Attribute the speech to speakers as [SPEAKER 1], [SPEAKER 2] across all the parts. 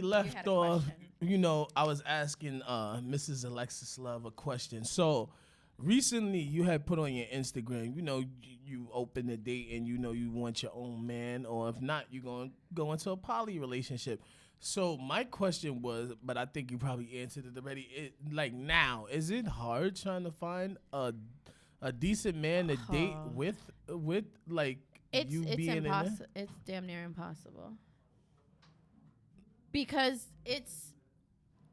[SPEAKER 1] left off, I was asking Mrs. Alexis Love a question. So recently you had put on your Instagram, you open a date and you want your own man, or if not, you're going to go into a poly relationship. So my question was, but I think you probably answered it already. Now, is it hard trying to find a decent man to date with you being in there?
[SPEAKER 2] It's damn near impossible. Because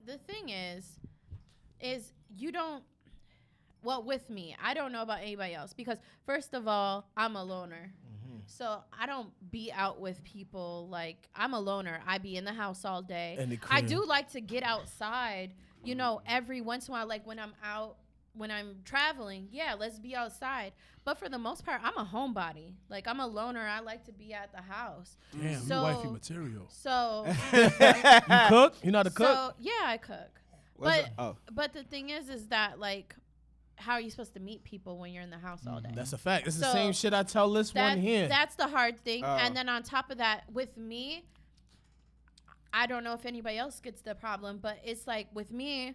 [SPEAKER 2] the thing is you don't, well, with me, I don't know about anybody else, because first of all, I'm a loner. So I don't be out with people. Like, I'm a loner. I be in the house all day. I do like to get outside, every once in a while, like when I'm out, when I'm traveling, yeah, let's be outside. But for the most part, I'm a homebody. Like, I'm a loner. I like to be at the house.
[SPEAKER 3] Damn, you wifey material.
[SPEAKER 2] So
[SPEAKER 1] you cook? You know how to cook?
[SPEAKER 2] So yeah, I cook. But the thing is that, like, how are you supposed to meet people when you're in the house all day?
[SPEAKER 1] That's a fact. It's the same shit I tell this one here.
[SPEAKER 2] That's the hard thing. And then on top of that, with me, I don't know if anybody else gets the problem, but it's like with me,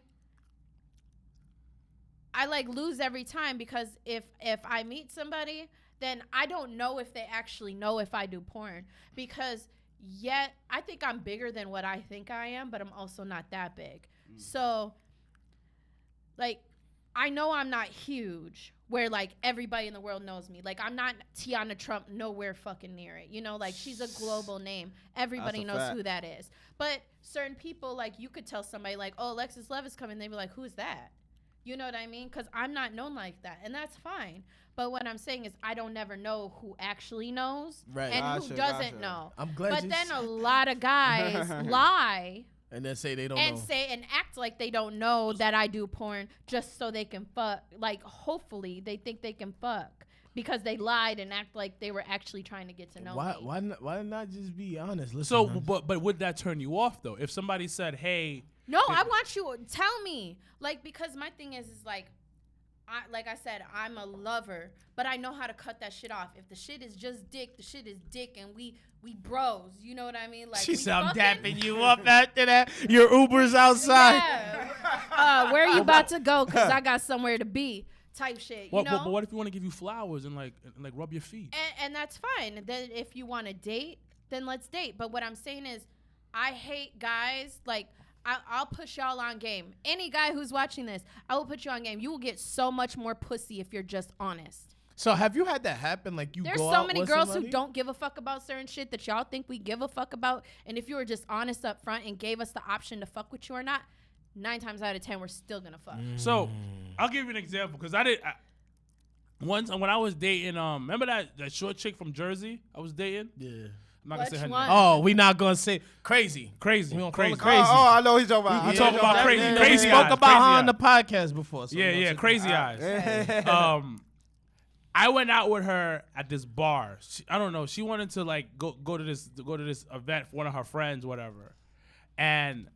[SPEAKER 2] I like lose every time, because if I meet somebody, then I don't know if they actually know if I do porn, because yet I think I'm bigger than what I think I am, but I'm also not that big. So, like, I know I'm not huge where, like, everybody in the world knows me. Like, I'm not Tiana Trump, nowhere fucking near it. Like, she's a global name. Everybody knows who that is. But certain people, like, you could tell somebody, like, oh, Alexis Love is coming. They'd be like, who's that? You know what I mean? Because I'm not known like that. And that's fine. But what I'm saying is I don't never know who actually knows and who doesn't know.
[SPEAKER 1] I'm glad.
[SPEAKER 2] But then a lot of guys lie.
[SPEAKER 1] And then say they don't know.
[SPEAKER 2] And act like they don't know that I do porn just so they can fuck. Like, hopefully they think they can fuck because they lied and act like they were actually trying to get to know me.
[SPEAKER 1] Why not just be honest? Listen,
[SPEAKER 3] so, but would that turn you off, though? If somebody said, hey.
[SPEAKER 2] No, I want you, tell me. Like, because my thing is like, like I said, I'm a lover, but I know how to cut that shit off. If the shit is just dick, the shit is dick, and we bros. You know what I mean? Like,
[SPEAKER 1] she said, I'm dapping you up after that. Your Uber's outside.
[SPEAKER 2] Yeah. Where are you about to go? Because I got somewhere to be. Type shit.
[SPEAKER 3] But what if you want to give you flowers and like rub your feet?
[SPEAKER 2] And that's fine. Then if you want to date, then let's date. But what I'm saying is, I hate guys like. I'll push y'all on game. Any guy who's watching this, I will put you on game. You will get so much more pussy if you're just honest.
[SPEAKER 1] So have you had that happen? Like,
[SPEAKER 2] there's so many girls who don't give a fuck about certain shit that y'all think we give a fuck about. And if you were just honest up front and gave us the option to fuck with you or not, 9 times out of 10, we're still gonna fuck.
[SPEAKER 3] So I'll give you an example, because once when I was dating, remember that short chick from Jersey I was dating?
[SPEAKER 1] Yeah.
[SPEAKER 3] I'm not gonna say her name.
[SPEAKER 1] Oh, we not gonna say crazy.
[SPEAKER 3] We
[SPEAKER 1] don't
[SPEAKER 3] crazy.
[SPEAKER 1] Crazy.
[SPEAKER 4] Oh, I know what he's talking about.
[SPEAKER 3] We talk about crazy. Crazy
[SPEAKER 1] We spoke
[SPEAKER 3] eyes.
[SPEAKER 1] about her
[SPEAKER 3] Crazy
[SPEAKER 1] on the podcast before. So
[SPEAKER 3] yeah, crazy eyes. I went out with her at this bar. I don't know. She wanted to like go to this event for one of her friends, whatever. And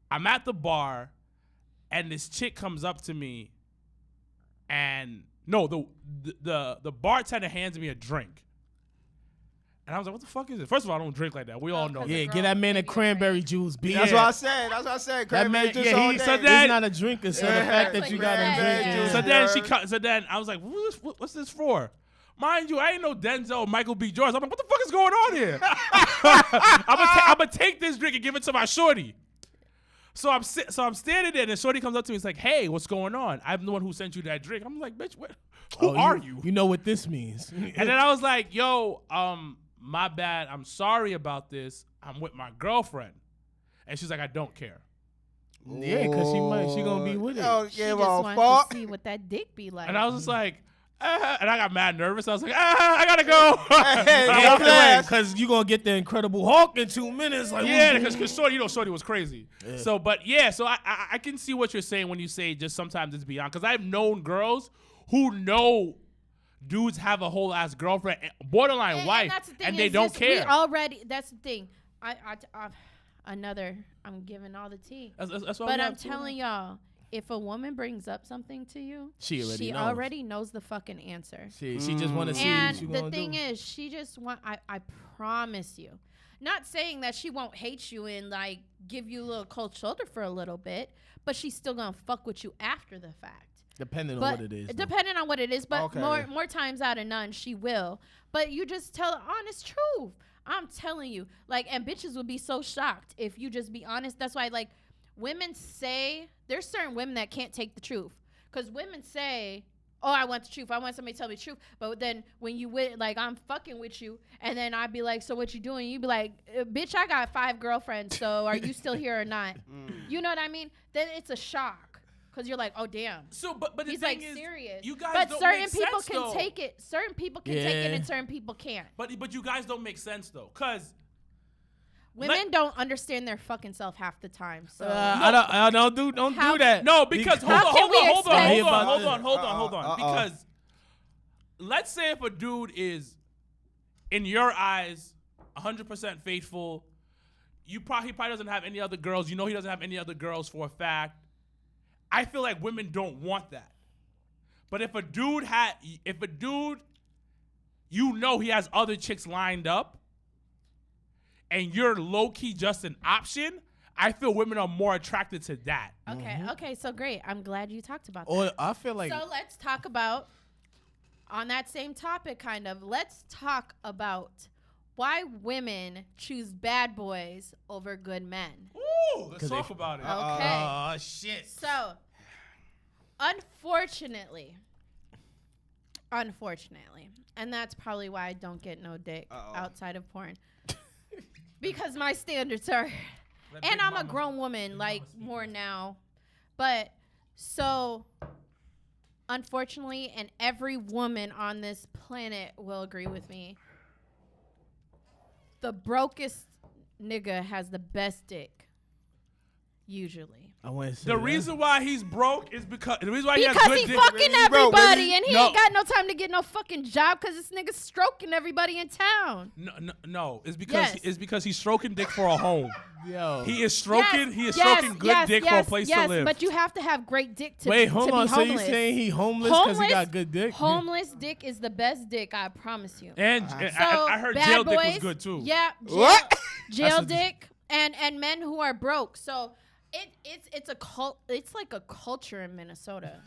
[SPEAKER 3] I'm at the bar, and this chick comes up to me, and the bartender hands me a drink. And I was like, what the fuck is it? First of all, I don't drink like that. We all know.
[SPEAKER 1] Yeah, get that man a cranberry juice, B.
[SPEAKER 4] That's what I said. Cranberry juice all day.
[SPEAKER 1] So he's not a drinker, so the fact that you got him drinking.
[SPEAKER 3] So then I was like, what's this for? Mind you, I ain't no Denzel or Michael B. Jordan. I'm like, what the fuck is going on here? I'm going to take this drink and give it to my shorty. So I'm standing there, and the shorty comes up to me. It's like, hey, what's going on? I'm the one who sent you that drink. I'm like, bitch, who are you?
[SPEAKER 1] You know what this means.
[SPEAKER 3] And then I was like, yo, my bad. I'm sorry about this. I'm with my girlfriend. And she's like, I don't care.
[SPEAKER 1] Yeah, because she going to be with it.
[SPEAKER 2] She just wants to see what that dick be like.
[SPEAKER 3] And I was just like, and I got mad nervous. I was like, I got to go.
[SPEAKER 1] Because you're going to get the Incredible Hulk in 2 minutes. Like,
[SPEAKER 3] yeah, because Shorty was crazy. Yeah. So I can see what you're saying when you say just sometimes it's beyond. Because I've known girls who know dudes have a whole ass girlfriend, borderline wife, and they don't care.
[SPEAKER 2] That's the thing. I'm giving all the tea.
[SPEAKER 3] That's
[SPEAKER 2] but I'm telling y'all, if a woman brings up something to you, she already knows the fucking answer.
[SPEAKER 1] She just want to see what you gonna do.
[SPEAKER 2] And the thing is, she just want. I promise you, not saying that she won't hate you and like give you a little cold shoulder for a little bit, but she's still gonna fuck with you after the fact.
[SPEAKER 1] Depending on what it is.
[SPEAKER 2] Depending on what it is, but
[SPEAKER 4] Okay.
[SPEAKER 2] more times out of none, she will. But you just tell the honest truth. I'm telling you, like, and bitches would be so shocked if you just be honest. That's why, like, women say there's certain women that can't take the truth, because women say, "Oh, I want the truth. I want somebody to tell me the truth." But then when you like, I'm fucking with you, and then I'd be like, "So what you doing?" You'd be like, "Bitch, I got 5 girlfriends. So are you still here or not?" You know what I mean? Then it's a shock. Because you're like, oh, damn.
[SPEAKER 3] So, but the
[SPEAKER 2] he's
[SPEAKER 3] thing
[SPEAKER 2] like
[SPEAKER 3] is,
[SPEAKER 2] serious.
[SPEAKER 3] you guys
[SPEAKER 2] but
[SPEAKER 3] don't
[SPEAKER 2] certain
[SPEAKER 3] make
[SPEAKER 2] people
[SPEAKER 3] sense,
[SPEAKER 2] can
[SPEAKER 3] though.
[SPEAKER 2] take it. Certain people can take it, and certain people can't.
[SPEAKER 3] But you guys don't make sense though, cause
[SPEAKER 2] women don't understand their fucking self half the time. So
[SPEAKER 1] I don't do that.
[SPEAKER 3] no, because hold on. Because let's say if a dude is, in your eyes, 100% faithful, he probably doesn't have any other girls. You know he doesn't have any other girls for a fact. I feel like women don't want that. But if a dude, you know he has other chicks lined up, and you're low-key just an option, I feel women are more attracted to that.
[SPEAKER 2] Okay, so great. I'm glad you talked about
[SPEAKER 1] Or
[SPEAKER 2] that.
[SPEAKER 1] I feel like.
[SPEAKER 2] So let's talk about, on that same topic, kind of, let's talk about why women choose bad boys over good men.
[SPEAKER 3] Ooh, let's talk about it.
[SPEAKER 2] Okay.
[SPEAKER 1] Oh, shit.
[SPEAKER 2] So, unfortunately, and that's probably why I don't get no dick outside of porn. Because my standards are, and I'm a grown woman, like, more now. But, so, unfortunately, and every woman on this planet will agree with me, the brokest nigga has the best dick, usually.
[SPEAKER 1] I want to say
[SPEAKER 3] The reason why he's broke is because he has
[SPEAKER 2] Because
[SPEAKER 3] good
[SPEAKER 2] he
[SPEAKER 3] dick.
[SPEAKER 2] fucking everybody, and he
[SPEAKER 3] No.
[SPEAKER 2] ain't got no time to get no fucking job because this nigga's stroking everybody in town.
[SPEAKER 3] No, it's
[SPEAKER 2] Yes.
[SPEAKER 3] because he's stroking dick for a home.
[SPEAKER 1] Yo.
[SPEAKER 3] He is stroking good dick for a place to live.
[SPEAKER 2] But you have to have great dick to
[SPEAKER 1] Wait,
[SPEAKER 2] to
[SPEAKER 1] hold
[SPEAKER 2] be
[SPEAKER 1] on. So you
[SPEAKER 2] homeless.
[SPEAKER 1] saying he homeless because he got good dick?
[SPEAKER 2] Homeless dick is the best dick, I promise you.
[SPEAKER 3] And
[SPEAKER 2] So
[SPEAKER 3] I heard
[SPEAKER 2] bad
[SPEAKER 3] jail
[SPEAKER 2] boys,
[SPEAKER 3] dick was good too.
[SPEAKER 2] Yeah,
[SPEAKER 4] What?
[SPEAKER 2] jail dick and men who are broke. So it's a cult. It's like a culture in Minnesota.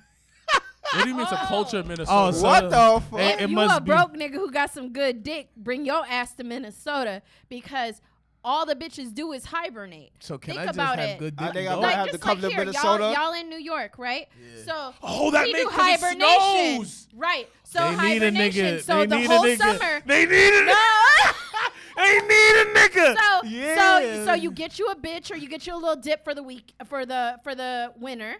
[SPEAKER 3] What do you mean it's a culture in Minnesota?
[SPEAKER 1] Oh, so
[SPEAKER 4] What the fuck?
[SPEAKER 1] It
[SPEAKER 2] If you
[SPEAKER 1] must
[SPEAKER 2] a
[SPEAKER 1] be.
[SPEAKER 2] broke nigga who got some good dick, bring your ass to Minnesota because all the bitches do is hibernate.
[SPEAKER 1] So can
[SPEAKER 2] Think
[SPEAKER 1] I just
[SPEAKER 2] about
[SPEAKER 1] have
[SPEAKER 2] it.
[SPEAKER 1] good
[SPEAKER 4] I
[SPEAKER 1] dick?
[SPEAKER 4] think
[SPEAKER 1] though?
[SPEAKER 4] I might have to
[SPEAKER 2] just
[SPEAKER 4] come to
[SPEAKER 2] here,
[SPEAKER 4] Minnesota.
[SPEAKER 2] y'all in New York, right?
[SPEAKER 1] Yeah.
[SPEAKER 2] So
[SPEAKER 3] Oh, that
[SPEAKER 2] we
[SPEAKER 3] makes
[SPEAKER 2] do
[SPEAKER 3] 'cause it
[SPEAKER 2] hibernation,
[SPEAKER 3] snows.
[SPEAKER 2] right? So
[SPEAKER 1] They need a
[SPEAKER 2] hibernation.
[SPEAKER 1] nigga.
[SPEAKER 2] So
[SPEAKER 1] They
[SPEAKER 2] the
[SPEAKER 1] need a
[SPEAKER 2] whole
[SPEAKER 1] nigga.
[SPEAKER 2] summer.
[SPEAKER 3] They need it.
[SPEAKER 2] No.
[SPEAKER 3] They need a nigga.
[SPEAKER 2] So
[SPEAKER 1] Yeah.
[SPEAKER 2] so you get you a bitch or you get you a little dip for the week for the winter.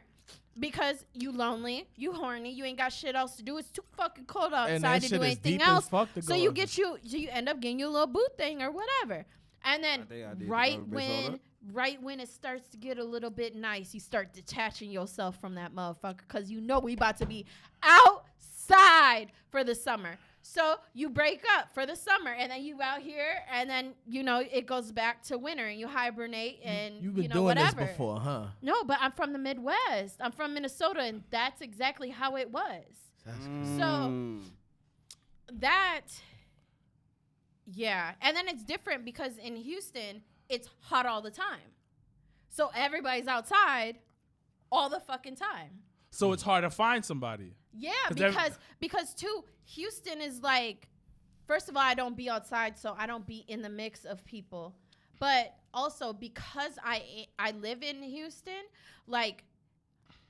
[SPEAKER 2] Because you lonely, you horny, you ain't got shit else to do. It's too fucking cold
[SPEAKER 1] And
[SPEAKER 2] outside
[SPEAKER 1] that
[SPEAKER 2] to
[SPEAKER 1] shit
[SPEAKER 2] do
[SPEAKER 1] is
[SPEAKER 2] anything
[SPEAKER 1] deep as
[SPEAKER 2] else.
[SPEAKER 1] fuck to
[SPEAKER 2] So
[SPEAKER 1] go
[SPEAKER 2] you
[SPEAKER 1] on.
[SPEAKER 2] you end up getting you a little boot thing or whatever. And then
[SPEAKER 4] think I need to
[SPEAKER 2] right
[SPEAKER 4] go to Minnesota.
[SPEAKER 2] when it starts to get a little bit nice, you start detaching yourself from that motherfucker because you know we about to be outside for the summer. So you break up for the summer, and then you out here, and then it goes back to winter, and you hibernate, and
[SPEAKER 1] You've been
[SPEAKER 2] you know,
[SPEAKER 1] doing
[SPEAKER 2] whatever.
[SPEAKER 1] this before, huh?
[SPEAKER 2] No, but I'm from the Midwest. I'm from Minnesota, and that's exactly how it was. So that, yeah. And then it's different because in Houston, it's hot all the time. So everybody's outside all the fucking time.
[SPEAKER 3] So it's hard to find somebody.
[SPEAKER 2] Yeah,
[SPEAKER 3] 'Cause
[SPEAKER 2] because too, Houston is like, first of all, I don't be outside, so I don't be in the mix of people. But also because I live in Houston, like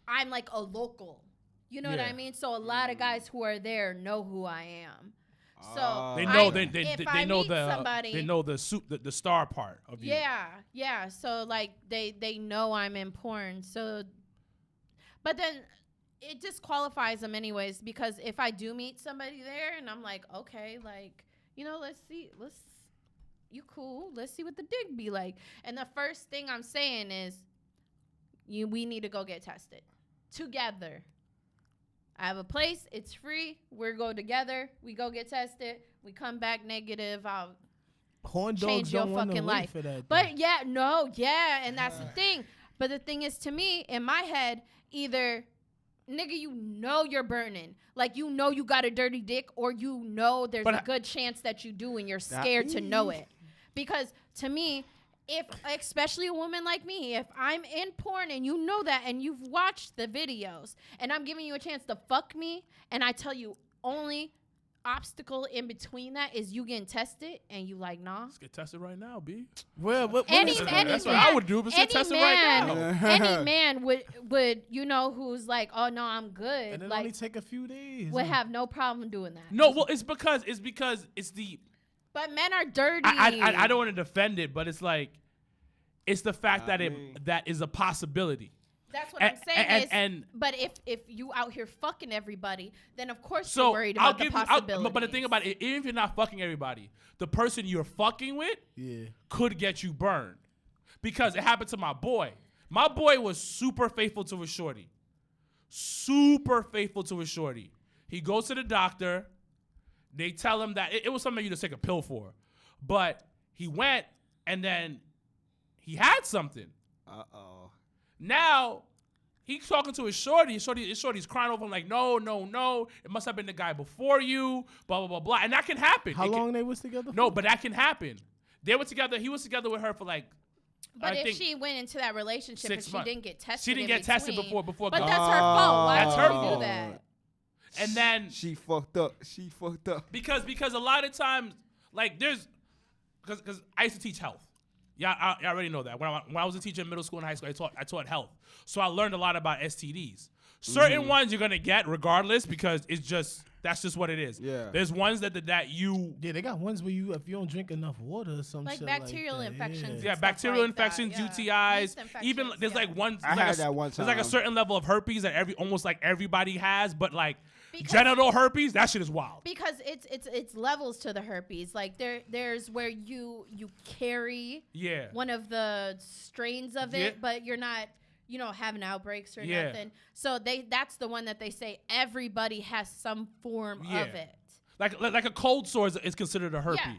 [SPEAKER 2] I'm like a local. You know what I mean? So a lot of guys who are there know who I am. So
[SPEAKER 3] They know
[SPEAKER 2] if I
[SPEAKER 3] they know
[SPEAKER 2] meet
[SPEAKER 3] the
[SPEAKER 2] somebody,
[SPEAKER 3] they know the star part of you.
[SPEAKER 2] Yeah. So like they know I'm in porn. So, but then it disqualifies them anyways, because if I do meet somebody there and I'm like, okay, like, you cool, let's see what the dick be like. And the first thing I'm saying is, we need to go get tested together. I have a place, it's free, we're go together, we go get tested, we come back negative, I'll
[SPEAKER 1] Horn
[SPEAKER 2] change
[SPEAKER 1] dogs
[SPEAKER 2] your
[SPEAKER 1] don't want
[SPEAKER 2] fucking
[SPEAKER 1] to wait
[SPEAKER 2] life.
[SPEAKER 1] for that.
[SPEAKER 2] But and that's the thing. But the thing is, to me, in my head, either nigga, you're burning, like you got a dirty dick, or there's a good chance that you do, and you're scared to know it. Because to me, if especially a woman like me, if I'm in porn and you know that and you've watched the videos and I'm giving you a chance to fuck me and I tell you only obstacle in between that is you getting tested and you like, nah.
[SPEAKER 3] Let's get tested right now, B.
[SPEAKER 1] Well,
[SPEAKER 3] That's what I would do. Let's get tested right now.
[SPEAKER 2] Any man would who's like, oh no, I'm good.
[SPEAKER 1] And it
[SPEAKER 2] like,
[SPEAKER 1] only take a few days.
[SPEAKER 2] would have no problem doing that.
[SPEAKER 3] No, well, it's because it's the.
[SPEAKER 2] But men are dirty.
[SPEAKER 3] I don't want to defend it, but it's like, it's the fact that is a possibility.
[SPEAKER 2] That's what I'm saying. But if you out here fucking everybody, then of course you're worried about the possibilities.
[SPEAKER 3] But the thing about it, even if you're not fucking everybody, the person you're fucking with could get you burned. Because it happened to my boy. My boy was super faithful to his shorty. Super faithful to his shorty. He goes to the doctor. They tell him that it was something you just take a pill for. But he went and then he had something.
[SPEAKER 4] Uh-oh.
[SPEAKER 3] Now, he's talking to his shorty. His shorty's crying over him like, no. It must have been the guy before you, blah, blah, blah, blah. And that can happen.
[SPEAKER 1] How long they was together for?
[SPEAKER 3] No, but that can happen. They were together. He was together with her for like,
[SPEAKER 2] but if she went into that relationship and she didn't get tested,
[SPEAKER 3] she didn't get tested before.
[SPEAKER 2] But that's her fault. Why
[SPEAKER 3] that's
[SPEAKER 2] would
[SPEAKER 3] her
[SPEAKER 2] she
[SPEAKER 3] fault.
[SPEAKER 2] do that?
[SPEAKER 3] And then
[SPEAKER 4] she fucked up.
[SPEAKER 3] Because a lot of times, like because I used to teach health. Yeah, I already know that. When I was a teacher in middle school and high school, I taught health. So I learned a lot about STDs. Certain ones you're gonna get regardless because that's just what it is.
[SPEAKER 4] Yeah.
[SPEAKER 3] There's ones that you.
[SPEAKER 1] Yeah, they got ones where if you don't drink enough water or something.
[SPEAKER 2] Like bacterial infections.
[SPEAKER 3] Yeah, bacterial infections,
[SPEAKER 2] that.
[SPEAKER 3] UTIs. Even there's like ones.
[SPEAKER 4] I had that one time.
[SPEAKER 3] There's like a certain level of herpes that almost like everybody has, but like genital herpes, that shit is wild.
[SPEAKER 2] Because it's levels to the herpes. Like there's where you carry one of the strains of it, but you're not having outbreaks or nothing. So that's the one that they say everybody has some form of it.
[SPEAKER 3] Like a cold sore is considered a herpes.
[SPEAKER 2] Yeah.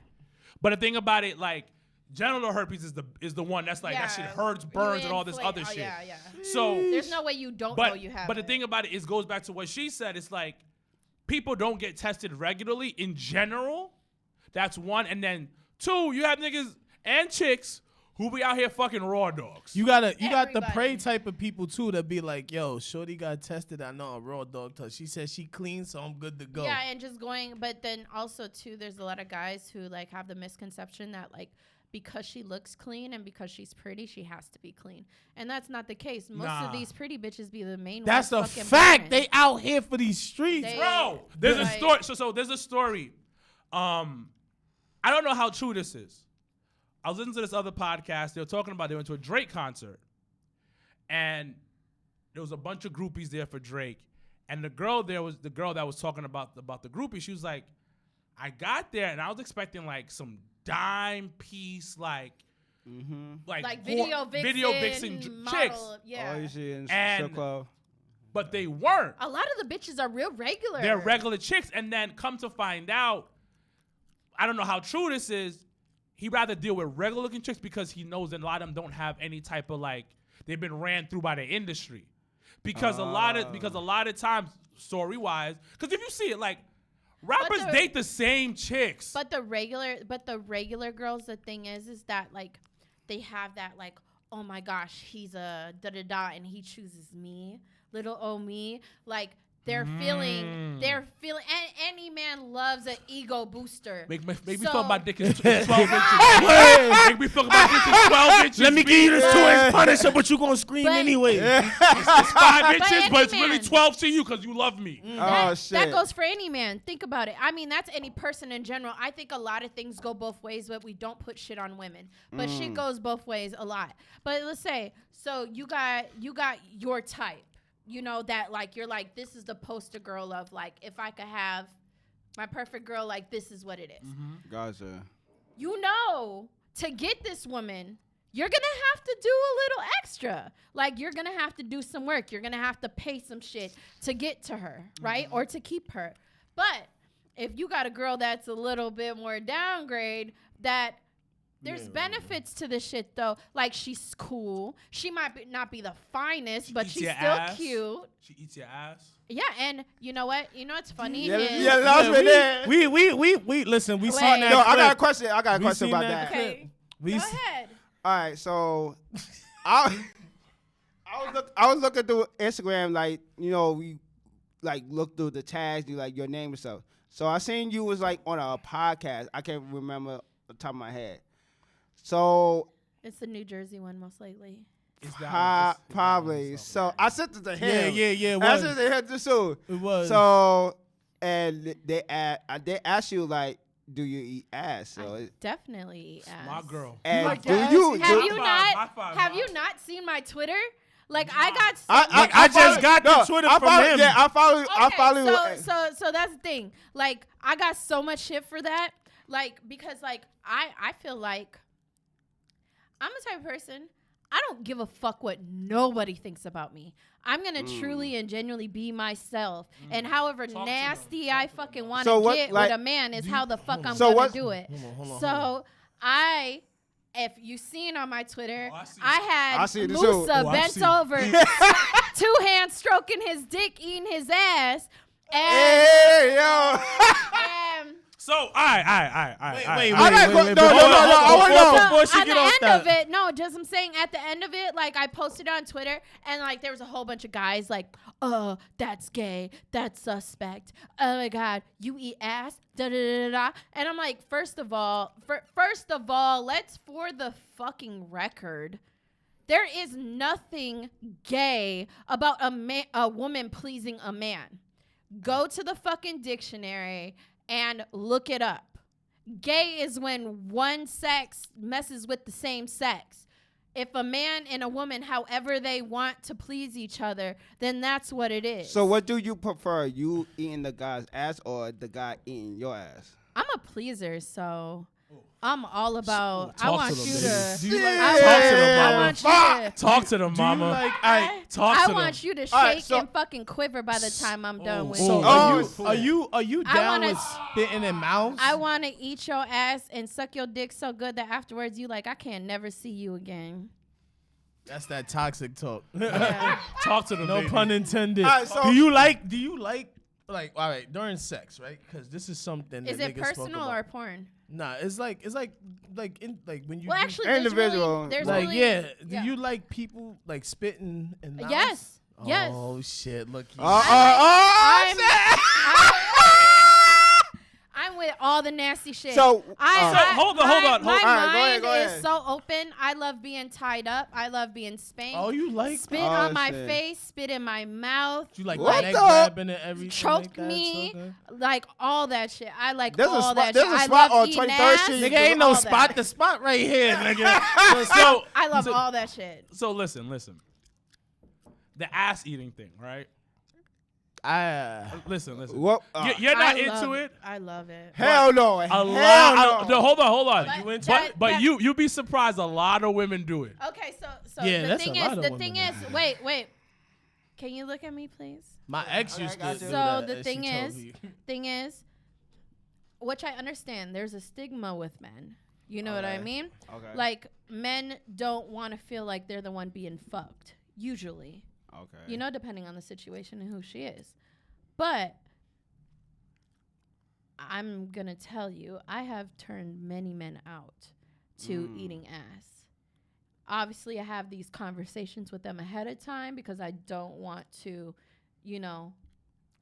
[SPEAKER 3] But the thing about it, like genital herpes is the one that's like that shit hurts, burns, and all this other shit.
[SPEAKER 2] Yeah.
[SPEAKER 3] So
[SPEAKER 2] there's no way you don't know you have it.
[SPEAKER 3] But the thing about it goes back to what she said. It's like people don't get tested regularly in general. That's one. And then two, you have niggas and chicks who be out here fucking raw dogs.
[SPEAKER 1] You got the prey type of people too that be like, yo, shorty got tested. I know a raw dog test. She said she clean, so I'm good to go.
[SPEAKER 2] Yeah, and just going. But then also too, there's a lot of guys who like have the misconception that like because she looks clean and because she's pretty, she has to be clean. And that's not the case. Most of these pretty bitches be the main
[SPEAKER 1] that's
[SPEAKER 2] ones.
[SPEAKER 1] That's a fact. They out here for these streets.
[SPEAKER 3] Bro, there's a story. So there's a story. I don't know how true this is. I was listening to this other podcast. They were talking about they went to a Drake concert. And there was a bunch of groupies there for Drake. And the girl there was the girl that was talking about the groupie. She was like, I got there and I was expecting like some dime piece, like
[SPEAKER 2] video vixen model,
[SPEAKER 3] chicks.
[SPEAKER 2] Yeah.
[SPEAKER 3] But they weren't.
[SPEAKER 2] A lot of the bitches are real regular.
[SPEAKER 3] They're regular chicks. And then come to find out, I don't know how true this is, he'd rather deal with regular looking chicks because he knows that a lot of them don't have any type of like, they've been ran through by the industry. Because a lot of times, story wise, because if you see it, like rappers date the same chicks.
[SPEAKER 2] But the regular girls, the thing is that like they have that like, oh my gosh, he's a da-da-da and he chooses me, little old me. Like they're feeling, and any man loves an ego booster.
[SPEAKER 3] Make me feel my dick is 12 inches. Make me feel my dick is 12 inches.
[SPEAKER 1] Let me give you this 2-inch Punisher, but you gonna scream anyway.
[SPEAKER 3] It's 5 inches, but it's really 12 to you because you love me.
[SPEAKER 2] That goes for any man. Think about it. I mean, that's any person in general. I think a lot of things go both ways, but we don't put shit on women. But shit goes both ways a lot. But let's say, so you got your type. You know, that like you're like, this is the poster girl of like, if I could have my perfect girl, like this is what it is.
[SPEAKER 4] Gotcha.
[SPEAKER 2] You know, to get this woman, you're gonna have to do a little extra. Like you're gonna have to do some work. You're gonna have to pay some shit to get to her, right? Or to keep her. But if you got a girl that's a little bit more downgrade, that there's benefits to this shit though. Like she's cool. She might not be the finest, but she's still cute.
[SPEAKER 3] She eats your ass.
[SPEAKER 2] Yeah, and you know what? You know what's funny?
[SPEAKER 1] We listen. We saw that.
[SPEAKER 4] No, I got a question. about that.
[SPEAKER 2] Okay.
[SPEAKER 1] We
[SPEAKER 2] Go
[SPEAKER 1] s-
[SPEAKER 2] ahead.
[SPEAKER 4] All right, so I was looking through Instagram, like we like look through the tags, you like your name and stuff. So I seen you was like on a podcast. I can't remember off the top of my head. So
[SPEAKER 2] It's the New Jersey one, most likely.
[SPEAKER 3] Is that one- is that
[SPEAKER 4] probably.
[SPEAKER 3] one
[SPEAKER 4] So I sent it to him.
[SPEAKER 1] Yeah, it
[SPEAKER 4] I
[SPEAKER 1] was.
[SPEAKER 4] sent it to him too.
[SPEAKER 1] It was.
[SPEAKER 4] So and they asked you like, do you eat ass? So
[SPEAKER 2] I definitely eat ass.
[SPEAKER 3] My girl.
[SPEAKER 4] and
[SPEAKER 1] like
[SPEAKER 4] do
[SPEAKER 1] ass?
[SPEAKER 4] you?
[SPEAKER 2] Have
[SPEAKER 3] High
[SPEAKER 2] you
[SPEAKER 3] five,
[SPEAKER 2] not?
[SPEAKER 3] high five,
[SPEAKER 2] Have
[SPEAKER 3] Ma.
[SPEAKER 2] you not seen my Twitter? Like I got. So
[SPEAKER 1] I just got the Twitter from him.
[SPEAKER 4] Yeah, I follow. I follow.
[SPEAKER 2] So that's the thing. Like I got so much shit for that. Like because like I feel like I'm the type of person. I don't give a fuck what nobody thinks about me. I'm gonna truly and genuinely be myself. And however
[SPEAKER 3] Talk to
[SPEAKER 2] nasty
[SPEAKER 3] them.
[SPEAKER 2] I fucking want
[SPEAKER 4] So
[SPEAKER 2] to
[SPEAKER 4] what,
[SPEAKER 2] get
[SPEAKER 4] like-
[SPEAKER 2] with a man is how the fuck I'm
[SPEAKER 4] So
[SPEAKER 2] gonna
[SPEAKER 4] what-
[SPEAKER 2] do it.
[SPEAKER 1] Hold on.
[SPEAKER 2] So if you seen on my Twitter,
[SPEAKER 3] Oh, I see.
[SPEAKER 2] I
[SPEAKER 4] I
[SPEAKER 2] had
[SPEAKER 4] see it too.
[SPEAKER 2] Musa
[SPEAKER 3] Oh, I
[SPEAKER 2] bent
[SPEAKER 3] see.
[SPEAKER 2] over, 2 hands stroking his dick, eating his ass, and,
[SPEAKER 4] Hey yo.
[SPEAKER 2] and
[SPEAKER 3] So, all right.
[SPEAKER 1] Wait,
[SPEAKER 4] No,
[SPEAKER 1] before-
[SPEAKER 4] I wanna know.
[SPEAKER 1] Before she
[SPEAKER 2] at
[SPEAKER 1] get
[SPEAKER 2] the
[SPEAKER 1] off
[SPEAKER 2] end
[SPEAKER 1] that.
[SPEAKER 2] of it, no, just I'm saying at the end of it, like I posted on Twitter and like there was a whole bunch of guys like, oh, that's gay, that's suspect. Oh my god, you eat ass, da da da da. And I'm like, first of all, let's for the fucking record. There is nothing gay about a woman pleasing a man. Go to the fucking dictionary and look it up. Gay is when one sex messes with the same sex. If a man and a woman, however they want to please each other, then that's what it is.
[SPEAKER 4] So what do you prefer? You eating the guy's ass or the guy eating your ass?
[SPEAKER 2] I'm a pleaser, so I'm all about. I
[SPEAKER 3] Talk
[SPEAKER 2] want
[SPEAKER 3] to
[SPEAKER 2] you
[SPEAKER 3] them,
[SPEAKER 2] to.
[SPEAKER 3] baby.
[SPEAKER 1] Do you like?
[SPEAKER 2] I
[SPEAKER 3] Talk
[SPEAKER 2] want,
[SPEAKER 3] to them,
[SPEAKER 2] I
[SPEAKER 3] mama.
[SPEAKER 2] want you to.
[SPEAKER 3] Talk to them,
[SPEAKER 1] Do you
[SPEAKER 3] mama.
[SPEAKER 1] like?
[SPEAKER 3] Talk
[SPEAKER 2] I
[SPEAKER 3] to
[SPEAKER 2] want
[SPEAKER 3] them.
[SPEAKER 2] you to shake
[SPEAKER 4] All right, so-
[SPEAKER 2] and fucking quiver by the time I'm done with
[SPEAKER 1] So
[SPEAKER 2] you.
[SPEAKER 1] are you
[SPEAKER 2] I
[SPEAKER 1] down
[SPEAKER 2] wanna-
[SPEAKER 1] with spitting in mouths?
[SPEAKER 2] I want to eat your ass and suck your dick so good that afterwards you like, I can't never see you again.
[SPEAKER 1] That's that toxic talk.
[SPEAKER 2] Yeah.
[SPEAKER 3] Talk to them,
[SPEAKER 1] No
[SPEAKER 3] baby.
[SPEAKER 1] pun intended.
[SPEAKER 4] All right, so-
[SPEAKER 1] do you like all right, during sex, right? Because this is something
[SPEAKER 2] Is
[SPEAKER 1] that
[SPEAKER 2] it
[SPEAKER 1] niggas spoke
[SPEAKER 2] personal
[SPEAKER 1] about.
[SPEAKER 2] or porn?
[SPEAKER 1] Nah, it's like when you
[SPEAKER 2] Well,
[SPEAKER 1] do-
[SPEAKER 2] actually, there's
[SPEAKER 4] Individual.
[SPEAKER 2] really, there's
[SPEAKER 1] like
[SPEAKER 2] really,
[SPEAKER 1] yeah. Do you like people like spitting in mouths?
[SPEAKER 2] Yes. Yes.
[SPEAKER 1] Oh shit! Look.
[SPEAKER 2] I'm, I'm with all the nasty shit.
[SPEAKER 4] So,
[SPEAKER 3] hold on.
[SPEAKER 2] My
[SPEAKER 4] All right,
[SPEAKER 2] mind
[SPEAKER 4] go ahead.
[SPEAKER 2] is so open. I love being tied up. I love being spanked.
[SPEAKER 1] Oh, you like?
[SPEAKER 2] Spit
[SPEAKER 4] Oh,
[SPEAKER 2] on my
[SPEAKER 4] shit.
[SPEAKER 2] face, spit in my mouth,
[SPEAKER 1] You like
[SPEAKER 4] What
[SPEAKER 1] neck
[SPEAKER 4] the-
[SPEAKER 1] grabbing and everything?
[SPEAKER 2] choke
[SPEAKER 1] like that,
[SPEAKER 2] me,
[SPEAKER 1] so good?
[SPEAKER 2] like all that shit. I like
[SPEAKER 4] There's a
[SPEAKER 2] all
[SPEAKER 4] spot-
[SPEAKER 2] that
[SPEAKER 4] there's
[SPEAKER 2] shit.
[SPEAKER 4] a
[SPEAKER 2] I
[SPEAKER 4] spot
[SPEAKER 2] love
[SPEAKER 4] on
[SPEAKER 2] eating
[SPEAKER 4] 23rd
[SPEAKER 2] ass.
[SPEAKER 4] Street.
[SPEAKER 1] Nigga, ain't no
[SPEAKER 2] all
[SPEAKER 1] spot.
[SPEAKER 2] that.
[SPEAKER 1] The spot right here, nigga. so
[SPEAKER 2] I love
[SPEAKER 3] so-
[SPEAKER 2] all that shit.
[SPEAKER 3] So listen. The ass eating thing, right? Listen.
[SPEAKER 4] What?
[SPEAKER 3] You're not
[SPEAKER 2] I
[SPEAKER 3] into
[SPEAKER 2] love
[SPEAKER 3] it.
[SPEAKER 2] I love it.
[SPEAKER 4] Hell no.
[SPEAKER 3] A
[SPEAKER 4] Hell
[SPEAKER 3] lot.
[SPEAKER 4] no.
[SPEAKER 3] No, hold on.
[SPEAKER 2] But
[SPEAKER 1] you into
[SPEAKER 2] that-
[SPEAKER 1] it?
[SPEAKER 3] But
[SPEAKER 2] that-
[SPEAKER 3] you'd be surprised. A lot of women do it.
[SPEAKER 2] Okay, so
[SPEAKER 1] Yeah,
[SPEAKER 2] the
[SPEAKER 1] that's
[SPEAKER 2] thing
[SPEAKER 1] a lot
[SPEAKER 2] is,
[SPEAKER 1] of
[SPEAKER 2] the
[SPEAKER 1] women
[SPEAKER 2] thing
[SPEAKER 1] that
[SPEAKER 2] is,
[SPEAKER 1] do
[SPEAKER 2] wait. Can you look at me, please?
[SPEAKER 1] my ex
[SPEAKER 4] Okay,
[SPEAKER 1] used
[SPEAKER 4] got
[SPEAKER 1] to do
[SPEAKER 4] you.
[SPEAKER 2] So
[SPEAKER 1] that.
[SPEAKER 2] the
[SPEAKER 1] and
[SPEAKER 2] thing
[SPEAKER 1] she told
[SPEAKER 2] is-
[SPEAKER 1] me.
[SPEAKER 2] Thing is, which I understand, there's a stigma with men. You know what I
[SPEAKER 4] Okay.
[SPEAKER 2] mean?
[SPEAKER 4] Okay.
[SPEAKER 2] Like men don't want to feel like they're the one being fucked. Usually,
[SPEAKER 4] Okay.
[SPEAKER 2] you know, depending on the situation and who she is. But I'm gonna tell you, I have turned many men out to eating ass. Obviously, I have these conversations with them ahead of time because I don't want to, you know,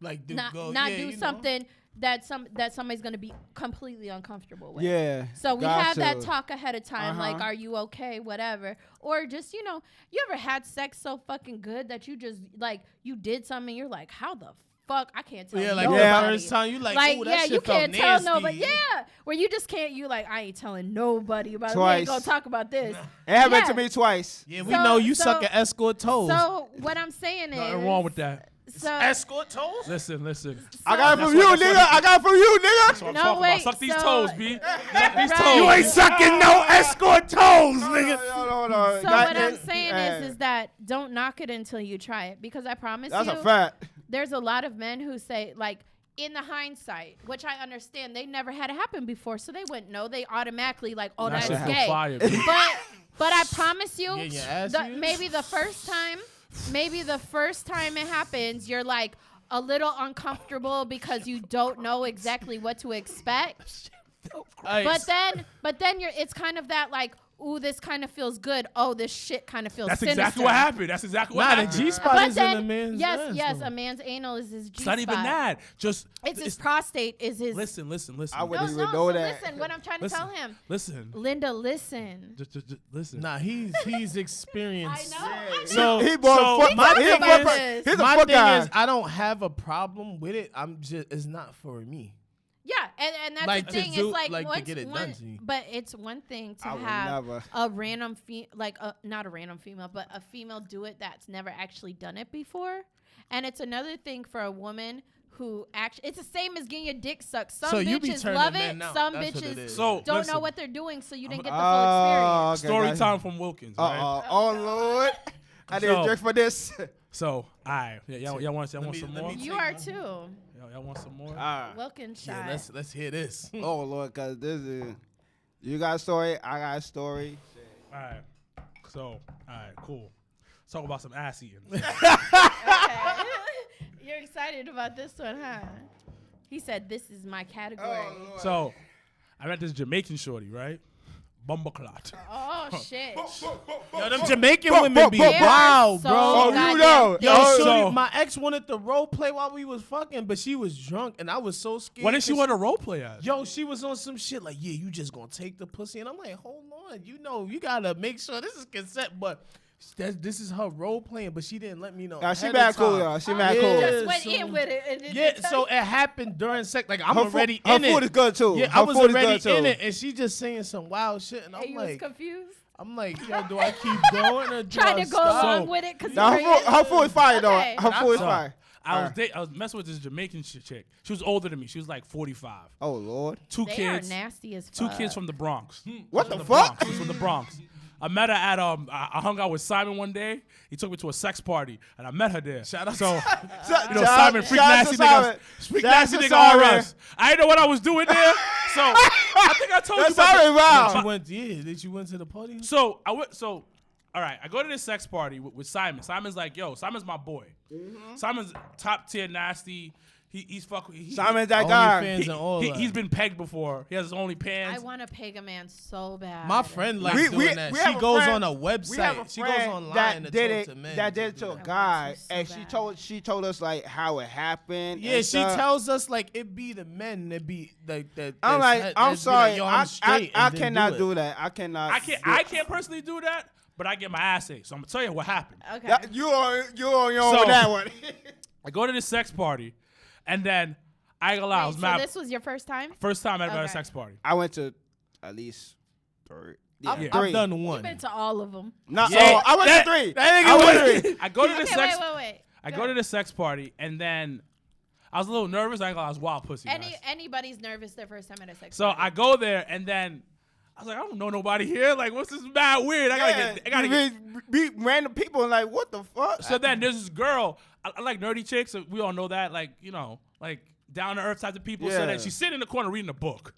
[SPEAKER 1] Like
[SPEAKER 2] not
[SPEAKER 1] go,
[SPEAKER 2] not
[SPEAKER 1] yeah,
[SPEAKER 2] do
[SPEAKER 1] you know.
[SPEAKER 2] something that somebody's gonna be completely uncomfortable with.
[SPEAKER 4] Yeah.
[SPEAKER 2] So we
[SPEAKER 4] got
[SPEAKER 2] have that
[SPEAKER 4] to.
[SPEAKER 2] talk ahead of time, like,
[SPEAKER 4] Uh-huh.
[SPEAKER 2] are you okay, whatever, or just, you know, you ever had sex so fucking good that you just like you did something, you're like, how the fuck, I can't tell.
[SPEAKER 1] Yeah, like
[SPEAKER 2] nobody.
[SPEAKER 1] the first time you like, ooh, that
[SPEAKER 2] yeah,
[SPEAKER 1] shit
[SPEAKER 2] you
[SPEAKER 1] felt
[SPEAKER 2] can't
[SPEAKER 1] nasty.
[SPEAKER 2] tell nobody. Yeah, where you just can't. You like, I ain't telling nobody about it. We
[SPEAKER 4] Twice.
[SPEAKER 2] ain't gonna talk about this.
[SPEAKER 4] It happened
[SPEAKER 2] Yeah.
[SPEAKER 4] to me twice.
[SPEAKER 1] Yeah, we
[SPEAKER 2] So-
[SPEAKER 1] know you
[SPEAKER 2] so-
[SPEAKER 1] suck at escort toes.
[SPEAKER 2] So what I'm saying is,
[SPEAKER 3] Nothing wrong with that.
[SPEAKER 2] So
[SPEAKER 1] escort toes?
[SPEAKER 3] Listen.
[SPEAKER 4] I got it
[SPEAKER 3] That's
[SPEAKER 4] from you,
[SPEAKER 3] what- that's
[SPEAKER 4] nigga. I got it from you,
[SPEAKER 3] That's
[SPEAKER 4] nigga.
[SPEAKER 3] what I'm
[SPEAKER 2] No,
[SPEAKER 3] talking
[SPEAKER 2] wait,
[SPEAKER 3] about. Suck these
[SPEAKER 2] so-
[SPEAKER 3] toes, B. Suck these
[SPEAKER 2] Right.
[SPEAKER 3] toes.
[SPEAKER 1] You ain't sucking no escort toes, nigga.
[SPEAKER 4] No.
[SPEAKER 2] So
[SPEAKER 4] That-
[SPEAKER 2] what I'm saying
[SPEAKER 4] eh,
[SPEAKER 2] is that don't knock it until you try it, because I promise
[SPEAKER 4] that's
[SPEAKER 2] you,
[SPEAKER 4] a fact.
[SPEAKER 2] there's a lot of men who say, like, in the hindsight, which I understand, they never had it happen before, so they wouldn't know. They automatically like, oh,
[SPEAKER 3] That
[SPEAKER 2] that's
[SPEAKER 3] shit feel
[SPEAKER 2] gay.
[SPEAKER 3] fire, B.
[SPEAKER 2] But I promise you,
[SPEAKER 1] Getting your ass used?
[SPEAKER 2] maybe the first time it happens, you're like a little uncomfortable because you don't know exactly what to expect.
[SPEAKER 1] Hey,
[SPEAKER 2] But then it's kind of that like, ooh, this kind of feels good. Oh, this shit kind of feels
[SPEAKER 3] That's
[SPEAKER 2] sinister.
[SPEAKER 3] exactly what happened. That's exactly what
[SPEAKER 1] Nah, the
[SPEAKER 3] happened.
[SPEAKER 1] G spot
[SPEAKER 2] But
[SPEAKER 1] is in a
[SPEAKER 2] then,
[SPEAKER 1] man's
[SPEAKER 2] yes,
[SPEAKER 1] ass, though.
[SPEAKER 2] a man's anal is his G
[SPEAKER 3] It's not even that. Just
[SPEAKER 2] It's his prostate. Is his.
[SPEAKER 3] listen.
[SPEAKER 4] I
[SPEAKER 2] No,
[SPEAKER 4] wouldn't
[SPEAKER 2] no.
[SPEAKER 4] even know
[SPEAKER 2] So
[SPEAKER 4] that.
[SPEAKER 2] listen, what I'm trying to
[SPEAKER 3] Listen.
[SPEAKER 2] tell him,
[SPEAKER 3] Listen.
[SPEAKER 2] Linda, listen.
[SPEAKER 3] Just listen.
[SPEAKER 1] Nah, he's experienced.
[SPEAKER 2] I know.
[SPEAKER 1] So,
[SPEAKER 4] He bought
[SPEAKER 1] so
[SPEAKER 4] foot-
[SPEAKER 1] my
[SPEAKER 2] talked
[SPEAKER 1] thing
[SPEAKER 2] about
[SPEAKER 1] is,
[SPEAKER 2] this.
[SPEAKER 4] He's a
[SPEAKER 1] my
[SPEAKER 4] foot
[SPEAKER 1] thing
[SPEAKER 4] guy.
[SPEAKER 1] is, I don't have a problem with it. I'm just, it's not for me.
[SPEAKER 2] Yeah, and that's
[SPEAKER 1] Like,
[SPEAKER 2] the
[SPEAKER 1] to
[SPEAKER 2] thing.
[SPEAKER 1] do-
[SPEAKER 2] It's like,
[SPEAKER 1] like, to
[SPEAKER 2] once
[SPEAKER 1] get it
[SPEAKER 2] one,
[SPEAKER 1] done to you.
[SPEAKER 2] but it's one thing to
[SPEAKER 4] I would
[SPEAKER 2] have
[SPEAKER 4] never.
[SPEAKER 2] a random not a random female, but a female do it that's never actually done it before, and it's another thing for a woman who actually. It's the same as getting your dick sucked. Some
[SPEAKER 1] So you be
[SPEAKER 2] bitches
[SPEAKER 1] turning
[SPEAKER 2] love
[SPEAKER 1] men
[SPEAKER 2] it.
[SPEAKER 1] out.
[SPEAKER 2] Some
[SPEAKER 1] That's what it
[SPEAKER 2] bitches
[SPEAKER 1] is.
[SPEAKER 3] So
[SPEAKER 2] don't
[SPEAKER 3] listen.
[SPEAKER 2] know what they're doing, so you didn't get the full
[SPEAKER 4] Oh,
[SPEAKER 2] experience.
[SPEAKER 4] okay,
[SPEAKER 3] Story
[SPEAKER 4] guys.
[SPEAKER 3] time from Wilkins. Right?
[SPEAKER 4] Oh Lord, I didn't
[SPEAKER 3] So-
[SPEAKER 4] drink for this.
[SPEAKER 3] So, all right. Yeah, y'all want some
[SPEAKER 1] let
[SPEAKER 3] more?
[SPEAKER 1] me
[SPEAKER 2] You
[SPEAKER 1] take
[SPEAKER 2] are
[SPEAKER 1] one.
[SPEAKER 2] too.
[SPEAKER 3] Y'all want some more?
[SPEAKER 2] Wilkins shot.
[SPEAKER 1] Yeah, let's hear this.
[SPEAKER 4] Oh Lord, cause this is. You got a story. I got a story.
[SPEAKER 3] All right. So, all right, cool. Let's talk about some ass eating.
[SPEAKER 2] Okay. You're excited about this one, huh? He said, "This is my category."
[SPEAKER 3] So, I met this Jamaican shorty, right? Bumbleclot.
[SPEAKER 2] Oh shit!
[SPEAKER 1] Yo, them Jamaican women be
[SPEAKER 2] They are
[SPEAKER 1] wild,
[SPEAKER 2] so
[SPEAKER 1] bro.
[SPEAKER 4] Oh, you
[SPEAKER 2] goddamn
[SPEAKER 4] know.
[SPEAKER 2] thick.
[SPEAKER 1] Yo,
[SPEAKER 4] Oh,
[SPEAKER 1] shorty,
[SPEAKER 3] so-
[SPEAKER 1] my ex wanted to role play while we was fucking, but she was drunk and I was so scared.
[SPEAKER 3] What did she
[SPEAKER 1] 'cause
[SPEAKER 3] want to role play as?
[SPEAKER 1] Yo, she was on some shit like, yeah, you just gonna take the pussy, and I'm like, hold on, you gotta make sure this is consent, but this is her role playing, but she didn't let me know.
[SPEAKER 4] Nah, she
[SPEAKER 1] ahead
[SPEAKER 4] mad
[SPEAKER 1] of
[SPEAKER 4] cool,
[SPEAKER 1] time.
[SPEAKER 4] y'all. She mad
[SPEAKER 1] Yeah.
[SPEAKER 4] cool.
[SPEAKER 2] Just went
[SPEAKER 1] so-
[SPEAKER 2] in with it. And didn't
[SPEAKER 1] Yeah,
[SPEAKER 2] tell
[SPEAKER 1] so
[SPEAKER 2] you.
[SPEAKER 1] it happened during sex. Like I'm
[SPEAKER 4] Her
[SPEAKER 1] already
[SPEAKER 4] her
[SPEAKER 1] in
[SPEAKER 4] food
[SPEAKER 1] it.
[SPEAKER 4] is good too.
[SPEAKER 1] Yeah,
[SPEAKER 4] her
[SPEAKER 1] I was
[SPEAKER 4] food is
[SPEAKER 1] already
[SPEAKER 4] good too.
[SPEAKER 1] in it, and she just saying some wild shit, and
[SPEAKER 2] And
[SPEAKER 1] I'm
[SPEAKER 2] you was
[SPEAKER 1] like,
[SPEAKER 2] confused,
[SPEAKER 1] yo, do I keep going or do
[SPEAKER 2] trying
[SPEAKER 1] I
[SPEAKER 2] to go
[SPEAKER 1] stop?
[SPEAKER 2] along
[SPEAKER 3] So-
[SPEAKER 2] with it because
[SPEAKER 4] Nah, her food is fire though.
[SPEAKER 2] Okay.
[SPEAKER 4] Her food is
[SPEAKER 3] So,
[SPEAKER 4] fire.
[SPEAKER 3] I was messing with this Jamaican chick. She was older than me. She was like 45.
[SPEAKER 4] Oh Lord,
[SPEAKER 3] Two
[SPEAKER 2] They
[SPEAKER 3] kids.
[SPEAKER 2] are nasty as
[SPEAKER 3] Two
[SPEAKER 2] fuck.
[SPEAKER 3] kids from the Bronx.
[SPEAKER 4] what
[SPEAKER 3] From
[SPEAKER 4] the
[SPEAKER 3] Bronx.
[SPEAKER 4] fuck?
[SPEAKER 3] She's from the Bronx. I met her at I hung out with Simon one day. He took me to a sex party, and I met her there.
[SPEAKER 1] Shout out
[SPEAKER 3] So,
[SPEAKER 4] Shout-
[SPEAKER 3] you know,
[SPEAKER 4] shout-
[SPEAKER 3] Simon, freak
[SPEAKER 4] shout out
[SPEAKER 3] nasty
[SPEAKER 4] to
[SPEAKER 3] nigga,
[SPEAKER 4] Simon.
[SPEAKER 3] freak
[SPEAKER 4] Shout out
[SPEAKER 3] nasty
[SPEAKER 4] to
[SPEAKER 3] nigga on
[SPEAKER 4] Simon.
[SPEAKER 3] us. I didn't know what I was doing there, so I think I told you
[SPEAKER 4] That's
[SPEAKER 3] about
[SPEAKER 4] sorry,
[SPEAKER 3] the-
[SPEAKER 4] wow.
[SPEAKER 1] Did you went? Yeah, did you went to the party?
[SPEAKER 3] So I went. So all right, I go to this sex party with Simon. Simon's like, yo, Simon's my boy. Simon's top tier nasty. He's fuck.
[SPEAKER 4] Simon's that
[SPEAKER 1] OnlyFans
[SPEAKER 4] guy.
[SPEAKER 1] and all that.
[SPEAKER 3] He's been pegged before. He has his only pants.
[SPEAKER 2] I want to peg a man so bad.
[SPEAKER 1] My friend likes
[SPEAKER 4] We-
[SPEAKER 1] doing that.
[SPEAKER 4] we
[SPEAKER 1] She
[SPEAKER 4] have a
[SPEAKER 1] goes
[SPEAKER 4] friend-
[SPEAKER 1] on a
[SPEAKER 4] We have a
[SPEAKER 1] website. She goes
[SPEAKER 4] friend
[SPEAKER 1] online
[SPEAKER 4] that
[SPEAKER 1] to
[SPEAKER 4] did
[SPEAKER 1] talk
[SPEAKER 4] it.
[SPEAKER 1] to men.
[SPEAKER 4] That did it
[SPEAKER 1] do
[SPEAKER 4] to a
[SPEAKER 1] that.
[SPEAKER 4] guy,
[SPEAKER 2] so
[SPEAKER 4] and
[SPEAKER 2] bad.
[SPEAKER 4] she told us like how it happened.
[SPEAKER 1] Yeah,
[SPEAKER 4] and
[SPEAKER 1] she
[SPEAKER 4] stuff.
[SPEAKER 1] tells us like it be the men that be like that.
[SPEAKER 4] I'm
[SPEAKER 1] that's-
[SPEAKER 4] like,
[SPEAKER 1] that
[SPEAKER 4] I'm
[SPEAKER 1] be
[SPEAKER 4] sorry,
[SPEAKER 1] Yo,
[SPEAKER 4] I
[SPEAKER 1] I'm straight.
[SPEAKER 4] I
[SPEAKER 1] and then
[SPEAKER 4] cannot
[SPEAKER 1] it.
[SPEAKER 4] do that. I cannot.
[SPEAKER 3] I can't personally do that, but I get my ass ate. So I'm gonna tell you what happened.
[SPEAKER 2] Okay.
[SPEAKER 4] Yeah, you on your own
[SPEAKER 3] So-
[SPEAKER 4] with that one.
[SPEAKER 3] I go to this sex party, and then I ain't gonna lie, I was
[SPEAKER 2] Wait, so
[SPEAKER 3] mad.
[SPEAKER 2] this was your first time?
[SPEAKER 3] First time I ever at a
[SPEAKER 2] Okay.
[SPEAKER 3] sex party.
[SPEAKER 4] I went to at least three. Yeah,
[SPEAKER 1] I've,
[SPEAKER 3] Yeah.
[SPEAKER 1] I've
[SPEAKER 4] three.
[SPEAKER 1] done
[SPEAKER 2] You've
[SPEAKER 1] one.
[SPEAKER 2] been to all of them.
[SPEAKER 4] Not
[SPEAKER 3] Yeah,
[SPEAKER 4] all. I went
[SPEAKER 3] that-
[SPEAKER 4] to three.
[SPEAKER 1] that nigga
[SPEAKER 4] I went
[SPEAKER 1] went-
[SPEAKER 4] to three.
[SPEAKER 3] I go to the
[SPEAKER 2] Okay,
[SPEAKER 3] sex.
[SPEAKER 2] wait.
[SPEAKER 3] I go to the sex party, and then I was a little nervous. I ain't gonna lie, I was wild pussy. guys.
[SPEAKER 2] Anybody's nervous their first time at a sex
[SPEAKER 3] So
[SPEAKER 2] party.
[SPEAKER 3] I go there, and then I was like, I don't know nobody here. Like, what's this mad weird? I gotta get.
[SPEAKER 4] be random people and like, what the fuck?
[SPEAKER 3] So then there's this girl. I like nerdy chicks. So we all know that. Like, you know, like down to earth type of people. So
[SPEAKER 4] Yeah.
[SPEAKER 3] then she's sitting in the corner reading a book.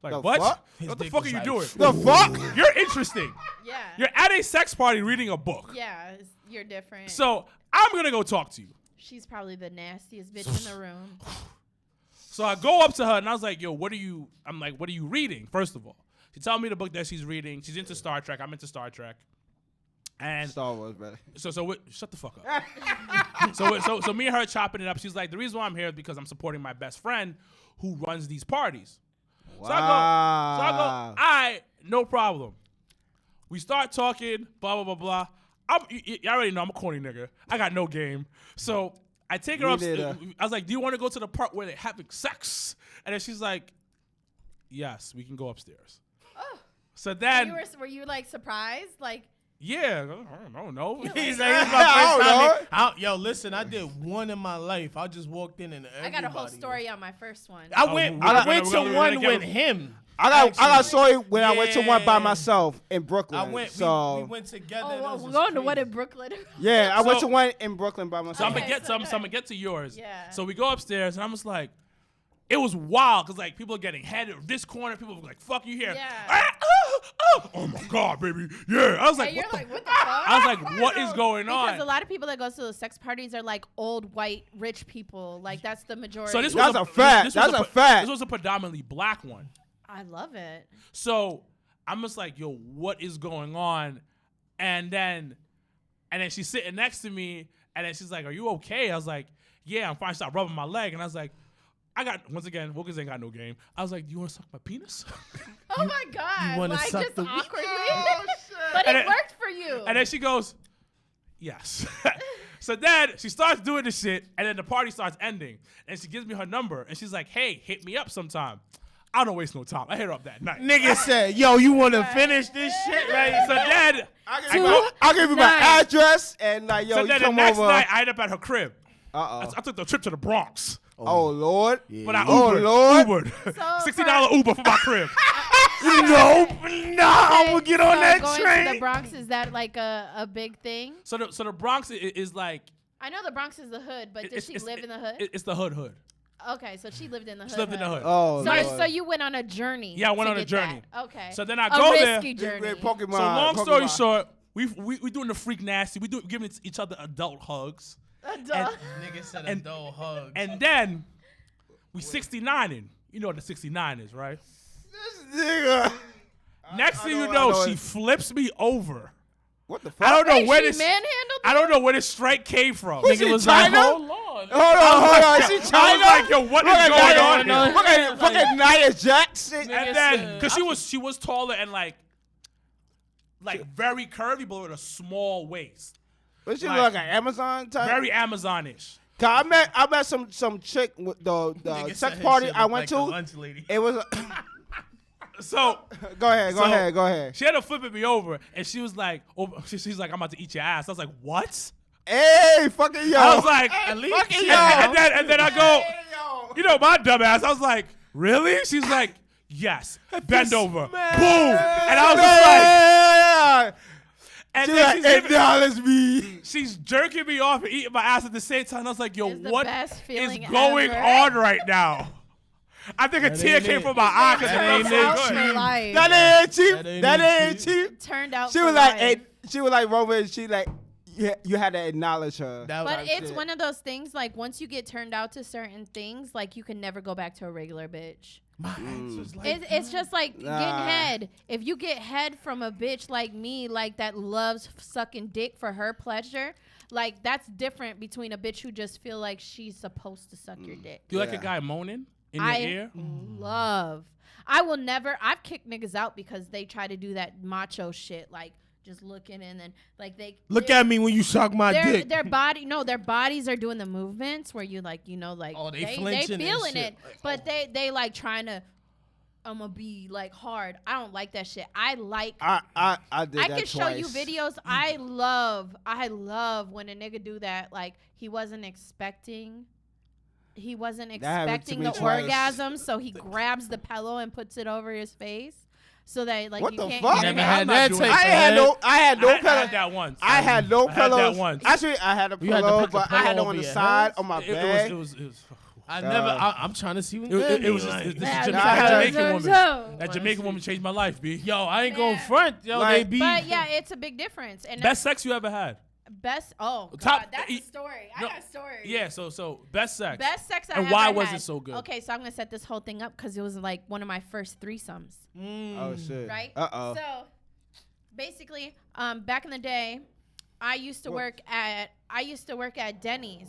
[SPEAKER 3] Like,
[SPEAKER 4] The
[SPEAKER 3] what?
[SPEAKER 4] fuck?
[SPEAKER 3] What the
[SPEAKER 1] His
[SPEAKER 3] fuck are
[SPEAKER 1] dick
[SPEAKER 3] you
[SPEAKER 1] was
[SPEAKER 3] doing?
[SPEAKER 4] the fuck?
[SPEAKER 3] You're interesting.
[SPEAKER 2] Yeah.
[SPEAKER 3] You're at a sex party reading a book.
[SPEAKER 2] Yeah, you're different.
[SPEAKER 3] So I'm gonna go talk to you.
[SPEAKER 2] She's probably the nastiest bitch in the room.
[SPEAKER 3] So I go up to her and I was like, yo, I'm like, what are you reading? First of all, she told me the book that she's reading. She's into Star Trek. I'm into Star Trek. And
[SPEAKER 4] Star Wars, brother.
[SPEAKER 3] shut the fuck up. So me and her chopping it up. She's like, the reason why I'm here is because I'm supporting my best friend who runs these parties.
[SPEAKER 4] Wow.
[SPEAKER 3] So I go, all right, no problem. We start talking, blah, blah, blah, blah. You already know I'm a corny nigga. I got no game. So I take her
[SPEAKER 4] Me
[SPEAKER 3] upstairs.
[SPEAKER 4] neither.
[SPEAKER 3] I was like, do you want to go to the part where they're having sex? And then she's like, yes, we can go upstairs.
[SPEAKER 2] Oh.
[SPEAKER 3] So then,
[SPEAKER 2] Were you like surprised? Like,
[SPEAKER 3] yeah, I don't know.
[SPEAKER 1] He's like, it's
[SPEAKER 4] I
[SPEAKER 1] my
[SPEAKER 4] don't
[SPEAKER 1] first time. Yo, listen, I did one in my life. I just walked in and
[SPEAKER 2] I got a whole
[SPEAKER 1] everybody
[SPEAKER 2] story on my first one.
[SPEAKER 1] I
[SPEAKER 3] Oh,
[SPEAKER 1] went.
[SPEAKER 3] we're
[SPEAKER 1] I
[SPEAKER 3] gonna-
[SPEAKER 1] went
[SPEAKER 3] we're
[SPEAKER 1] to
[SPEAKER 3] gonna
[SPEAKER 1] one
[SPEAKER 3] get-
[SPEAKER 1] with him.
[SPEAKER 4] I got a
[SPEAKER 1] Actually.
[SPEAKER 4] story when I went to one by
[SPEAKER 1] Yeah.
[SPEAKER 4] myself in Brooklyn.
[SPEAKER 1] I went.
[SPEAKER 4] So
[SPEAKER 1] We went together.
[SPEAKER 2] Oh,
[SPEAKER 1] and
[SPEAKER 2] well,
[SPEAKER 1] this
[SPEAKER 2] we're
[SPEAKER 1] was
[SPEAKER 2] going to one
[SPEAKER 1] crazy.
[SPEAKER 2] in Brooklyn.
[SPEAKER 4] yeah, I went
[SPEAKER 3] So-
[SPEAKER 4] to one in Brooklyn by
[SPEAKER 3] So I'm
[SPEAKER 4] myself.
[SPEAKER 3] gonna
[SPEAKER 2] Okay,
[SPEAKER 3] get
[SPEAKER 2] so
[SPEAKER 3] some. So I'm gonna get to yours.
[SPEAKER 2] Yeah.
[SPEAKER 3] So we go upstairs, and I'm just like, it was wild because like people are getting headed this corner. People were like, "Fuck you here."
[SPEAKER 2] Yeah.
[SPEAKER 3] Ah, oh my god, baby. Yeah. I was like,
[SPEAKER 2] And you're
[SPEAKER 3] what the
[SPEAKER 2] like, what the fuck?
[SPEAKER 3] I was like, what is going
[SPEAKER 2] Because a
[SPEAKER 3] on?
[SPEAKER 2] lot of people that go to those sex parties are like old white rich people. Like that's the majority.
[SPEAKER 3] So this
[SPEAKER 4] That's
[SPEAKER 3] was
[SPEAKER 4] a fact.
[SPEAKER 3] this
[SPEAKER 4] That's
[SPEAKER 3] was
[SPEAKER 4] a fact.
[SPEAKER 3] This was a predominantly black one.
[SPEAKER 2] I love it.
[SPEAKER 3] So I'm just like, yo, what is going on? And then she's sitting next to me, and then she's like, are you okay? I was like, yeah, I'm fine. She started rubbing my leg, and I was like, once again, Wilkins ain't got no game. I was like, do you want to suck my penis?
[SPEAKER 2] Oh my God.
[SPEAKER 1] You wanna
[SPEAKER 2] like
[SPEAKER 1] suck
[SPEAKER 2] just
[SPEAKER 1] the
[SPEAKER 2] awkwardly.
[SPEAKER 4] Oh, shit.
[SPEAKER 2] But
[SPEAKER 3] And
[SPEAKER 2] it
[SPEAKER 3] then-
[SPEAKER 2] worked for you.
[SPEAKER 3] And then she goes, yes. So then she starts doing the shit, and then the party starts ending. And she gives me her number, and she's like, hey, hit me up sometime. I don't waste no time. I hit her up that night.
[SPEAKER 1] Nigga said, yo, you want to finish this shit right?
[SPEAKER 3] So then,
[SPEAKER 4] I'll give you my address and like, yo,
[SPEAKER 3] so
[SPEAKER 4] you
[SPEAKER 3] then the
[SPEAKER 4] come
[SPEAKER 3] next
[SPEAKER 4] over.
[SPEAKER 3] night, I ended up at her crib.
[SPEAKER 4] Uh-oh.
[SPEAKER 3] I took the trip to the Bronx.
[SPEAKER 4] Oh, Lord.
[SPEAKER 3] But I
[SPEAKER 4] Oh, Lord.
[SPEAKER 3] Ubered.
[SPEAKER 2] So
[SPEAKER 3] $60 Uber for my crib.
[SPEAKER 1] No, I'm gonna get on
[SPEAKER 2] so
[SPEAKER 1] that
[SPEAKER 2] going
[SPEAKER 1] train.
[SPEAKER 2] to the Bronx, is that like a big thing?
[SPEAKER 3] So the Bronx is like,
[SPEAKER 2] I know the Bronx is the hood, but did she live in the hood?
[SPEAKER 3] It's the hood.
[SPEAKER 2] Okay, so she lived in the hood.
[SPEAKER 3] She lived in the hood.
[SPEAKER 4] Oh,
[SPEAKER 2] So,
[SPEAKER 4] Lord.
[SPEAKER 2] so you went on a journey.
[SPEAKER 3] Yeah, I went
[SPEAKER 2] to
[SPEAKER 3] on a
[SPEAKER 2] get
[SPEAKER 3] journey.
[SPEAKER 2] that. Okay.
[SPEAKER 3] So then I
[SPEAKER 2] a
[SPEAKER 3] go there.
[SPEAKER 2] risky journey.
[SPEAKER 4] Pokemon.
[SPEAKER 3] So long story
[SPEAKER 4] Pokemon.
[SPEAKER 3] short, we doing the freak nasty. We giving each other adult hugs.
[SPEAKER 2] Adult.
[SPEAKER 1] Nigga said
[SPEAKER 3] And-
[SPEAKER 1] adult hugs.
[SPEAKER 3] And then we 69ing. You know what the 69 is, right?
[SPEAKER 4] This nigga.
[SPEAKER 3] Next thing you
[SPEAKER 4] I
[SPEAKER 3] know,
[SPEAKER 4] know
[SPEAKER 3] she
[SPEAKER 4] it.
[SPEAKER 3] flips me over.
[SPEAKER 4] What the fuck?
[SPEAKER 3] I don't know
[SPEAKER 2] Wait,
[SPEAKER 3] where
[SPEAKER 2] she
[SPEAKER 3] this.
[SPEAKER 2] manhandled
[SPEAKER 3] I don't know where this strike came from.
[SPEAKER 4] Who's
[SPEAKER 1] Nigga
[SPEAKER 4] she,
[SPEAKER 1] was like,
[SPEAKER 4] China?
[SPEAKER 1] hold on.
[SPEAKER 4] Hold on. Is she China?
[SPEAKER 3] I was like, yo, what is going on here?
[SPEAKER 4] Fucking Nia Jackson.
[SPEAKER 3] And then, cause she was taller and like very curvy, but with a small waist,
[SPEAKER 4] But she
[SPEAKER 3] like-
[SPEAKER 4] look like an Amazon type.
[SPEAKER 3] very Amazonish.
[SPEAKER 4] 'Cause I met some chick with the
[SPEAKER 1] Nigga
[SPEAKER 4] sex
[SPEAKER 1] said
[SPEAKER 4] party
[SPEAKER 1] shit
[SPEAKER 4] I
[SPEAKER 1] look
[SPEAKER 4] went
[SPEAKER 1] like a
[SPEAKER 4] to.
[SPEAKER 1] lunch lady.
[SPEAKER 4] It was.
[SPEAKER 3] So
[SPEAKER 4] Go ahead.
[SPEAKER 3] So-
[SPEAKER 4] Go ahead.
[SPEAKER 3] she had to flip me over, and she was like, she's like, I'm about to eat your ass. I was like, what?
[SPEAKER 4] Hey, fucking yo.
[SPEAKER 3] I was like,
[SPEAKER 1] At least
[SPEAKER 4] fucking
[SPEAKER 1] she-
[SPEAKER 4] yo.
[SPEAKER 3] and then I go,
[SPEAKER 4] Hey, yo.
[SPEAKER 3] you know, my dumb ass. I was like, really? She's like, yes. Bend over. Boom. And I was just like,
[SPEAKER 4] Yeah.
[SPEAKER 3] and
[SPEAKER 4] She
[SPEAKER 3] then
[SPEAKER 4] like,
[SPEAKER 3] she's
[SPEAKER 4] hey,
[SPEAKER 3] giving-
[SPEAKER 4] dollars me.
[SPEAKER 3] she's jerking me off and eating my ass at the same time. I was like, yo,
[SPEAKER 2] It's the
[SPEAKER 3] what
[SPEAKER 2] best
[SPEAKER 3] is
[SPEAKER 2] feeling
[SPEAKER 3] going
[SPEAKER 2] ever.
[SPEAKER 3] on right now? I think a
[SPEAKER 1] That
[SPEAKER 3] tear
[SPEAKER 1] ain't
[SPEAKER 3] came
[SPEAKER 1] it.
[SPEAKER 3] from my eye because
[SPEAKER 1] That
[SPEAKER 3] it
[SPEAKER 1] ain't
[SPEAKER 3] felt
[SPEAKER 1] it.
[SPEAKER 3] so good.
[SPEAKER 2] For life.
[SPEAKER 4] That ain't cheap.
[SPEAKER 1] That ain't
[SPEAKER 4] That
[SPEAKER 1] it
[SPEAKER 4] ain't
[SPEAKER 1] cheap.
[SPEAKER 4] cheap.
[SPEAKER 2] Turned out
[SPEAKER 4] She
[SPEAKER 2] for
[SPEAKER 4] was like,
[SPEAKER 2] life.
[SPEAKER 4] hey, she was like, Roman. She like, you had to acknowledge her.
[SPEAKER 1] That
[SPEAKER 2] But
[SPEAKER 1] was-
[SPEAKER 2] it's one of those things, like, once you get turned out to certain things, like, you can never go back to a regular bitch.
[SPEAKER 1] my ex was like,
[SPEAKER 2] It's just like
[SPEAKER 4] Nah.
[SPEAKER 2] getting head. If you get head from a bitch like me, like, that loves sucking dick for her pleasure, like, that's different between a bitch who just feel like she's supposed to suck your dick.
[SPEAKER 3] Do you like a
[SPEAKER 4] Yeah.
[SPEAKER 3] guy moaning in your
[SPEAKER 2] I
[SPEAKER 3] ear?
[SPEAKER 2] love. I will never. I've kicked niggas out because they try to do that macho shit, like just looking and then like they
[SPEAKER 1] look at me when you suck my dick.
[SPEAKER 2] their bodies are doing the movements where you like, you know, like
[SPEAKER 1] Oh, they
[SPEAKER 2] they
[SPEAKER 1] flinching and
[SPEAKER 2] feeling
[SPEAKER 1] shit.
[SPEAKER 2] it, but they like trying to. I'm gonna be like hard. I don't like that shit. I like.
[SPEAKER 4] I did
[SPEAKER 2] I
[SPEAKER 4] that
[SPEAKER 2] can show you
[SPEAKER 4] twice.
[SPEAKER 2] videos. I love when a nigga do that. Like he wasn't expecting
[SPEAKER 4] happened to
[SPEAKER 2] expecting
[SPEAKER 4] me
[SPEAKER 2] the
[SPEAKER 4] twice.
[SPEAKER 2] orgasm, so he grabs the pillow and puts it over his face, so that like
[SPEAKER 4] What
[SPEAKER 2] you
[SPEAKER 4] the
[SPEAKER 2] can't.
[SPEAKER 4] fuck?
[SPEAKER 2] get
[SPEAKER 1] Never
[SPEAKER 2] it.
[SPEAKER 1] had
[SPEAKER 3] I'm not
[SPEAKER 1] that
[SPEAKER 3] doing
[SPEAKER 1] type
[SPEAKER 3] that.
[SPEAKER 1] of
[SPEAKER 4] I had no
[SPEAKER 3] I
[SPEAKER 4] pillow.
[SPEAKER 3] had that once.
[SPEAKER 4] I had no
[SPEAKER 3] I had that
[SPEAKER 4] pillows.
[SPEAKER 3] once.
[SPEAKER 4] Actually, I had a
[SPEAKER 1] You had to
[SPEAKER 4] pillow,
[SPEAKER 1] put the
[SPEAKER 4] but I had it
[SPEAKER 1] pillow
[SPEAKER 4] on
[SPEAKER 1] over
[SPEAKER 4] the
[SPEAKER 1] your
[SPEAKER 4] side
[SPEAKER 1] head?
[SPEAKER 4] on my
[SPEAKER 3] It
[SPEAKER 4] bag.
[SPEAKER 3] was
[SPEAKER 1] I never. I'm trying to see what
[SPEAKER 3] it was
[SPEAKER 1] like.
[SPEAKER 3] just,
[SPEAKER 2] Nah,
[SPEAKER 3] that Jamaican
[SPEAKER 2] nah,
[SPEAKER 3] woman.
[SPEAKER 2] nah.
[SPEAKER 3] That Jamaican woman changed my life, B.
[SPEAKER 1] Yo, I ain't going
[SPEAKER 2] Man.
[SPEAKER 1] front. Yo,
[SPEAKER 4] Like-
[SPEAKER 1] they be.
[SPEAKER 2] But yeah, it's a big difference. And
[SPEAKER 3] Best sex you ever had?
[SPEAKER 2] best. Oh God,
[SPEAKER 3] Top-
[SPEAKER 2] that's
[SPEAKER 3] e-
[SPEAKER 2] a story.
[SPEAKER 3] no,
[SPEAKER 2] I got a story.
[SPEAKER 3] Yeah, so best sex.
[SPEAKER 2] Best sex I
[SPEAKER 3] And
[SPEAKER 2] ever
[SPEAKER 3] why was
[SPEAKER 2] had.
[SPEAKER 3] it so good?
[SPEAKER 2] Okay, so I'm gonna set this whole thing up because it was like one of my first threesomes.
[SPEAKER 4] Oh shit.
[SPEAKER 2] Right?
[SPEAKER 4] Uh-oh.
[SPEAKER 2] So basically, back in the day, I used to work at Denny's.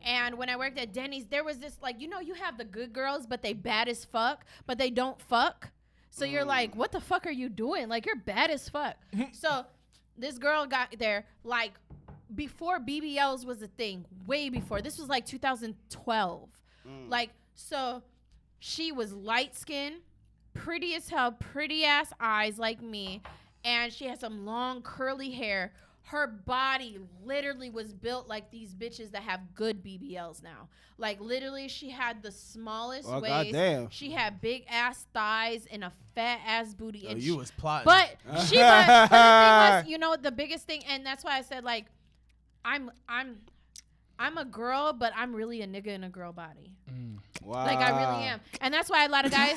[SPEAKER 2] And when I worked at Denny's, there was this like, you know, you have the good girls, but they bad as fuck, but they don't fuck. So you're like, what the fuck are you doing? Like, you're bad as fuck. So this girl got there like before BBLs was a thing, way before. This was like 2012. Like, so she was light skinned, pretty as hell, pretty ass eyes like me, and she had some long curly hair. Her body literally was built like these bitches that have good BBLs now. Like literally, she had the smallest
[SPEAKER 4] Oh,
[SPEAKER 2] waist.
[SPEAKER 4] goddamn.
[SPEAKER 2] She had big ass thighs and a fat ass booty.
[SPEAKER 1] Yo,
[SPEAKER 2] and
[SPEAKER 1] you
[SPEAKER 2] she-
[SPEAKER 1] was plotting.
[SPEAKER 2] but but the thing was, you know, the biggest thing, and that's why I said like, I'm a girl, but I'm really a nigga in a girl body.
[SPEAKER 4] Wow.
[SPEAKER 2] Like I really am, and that's why a lot of guys.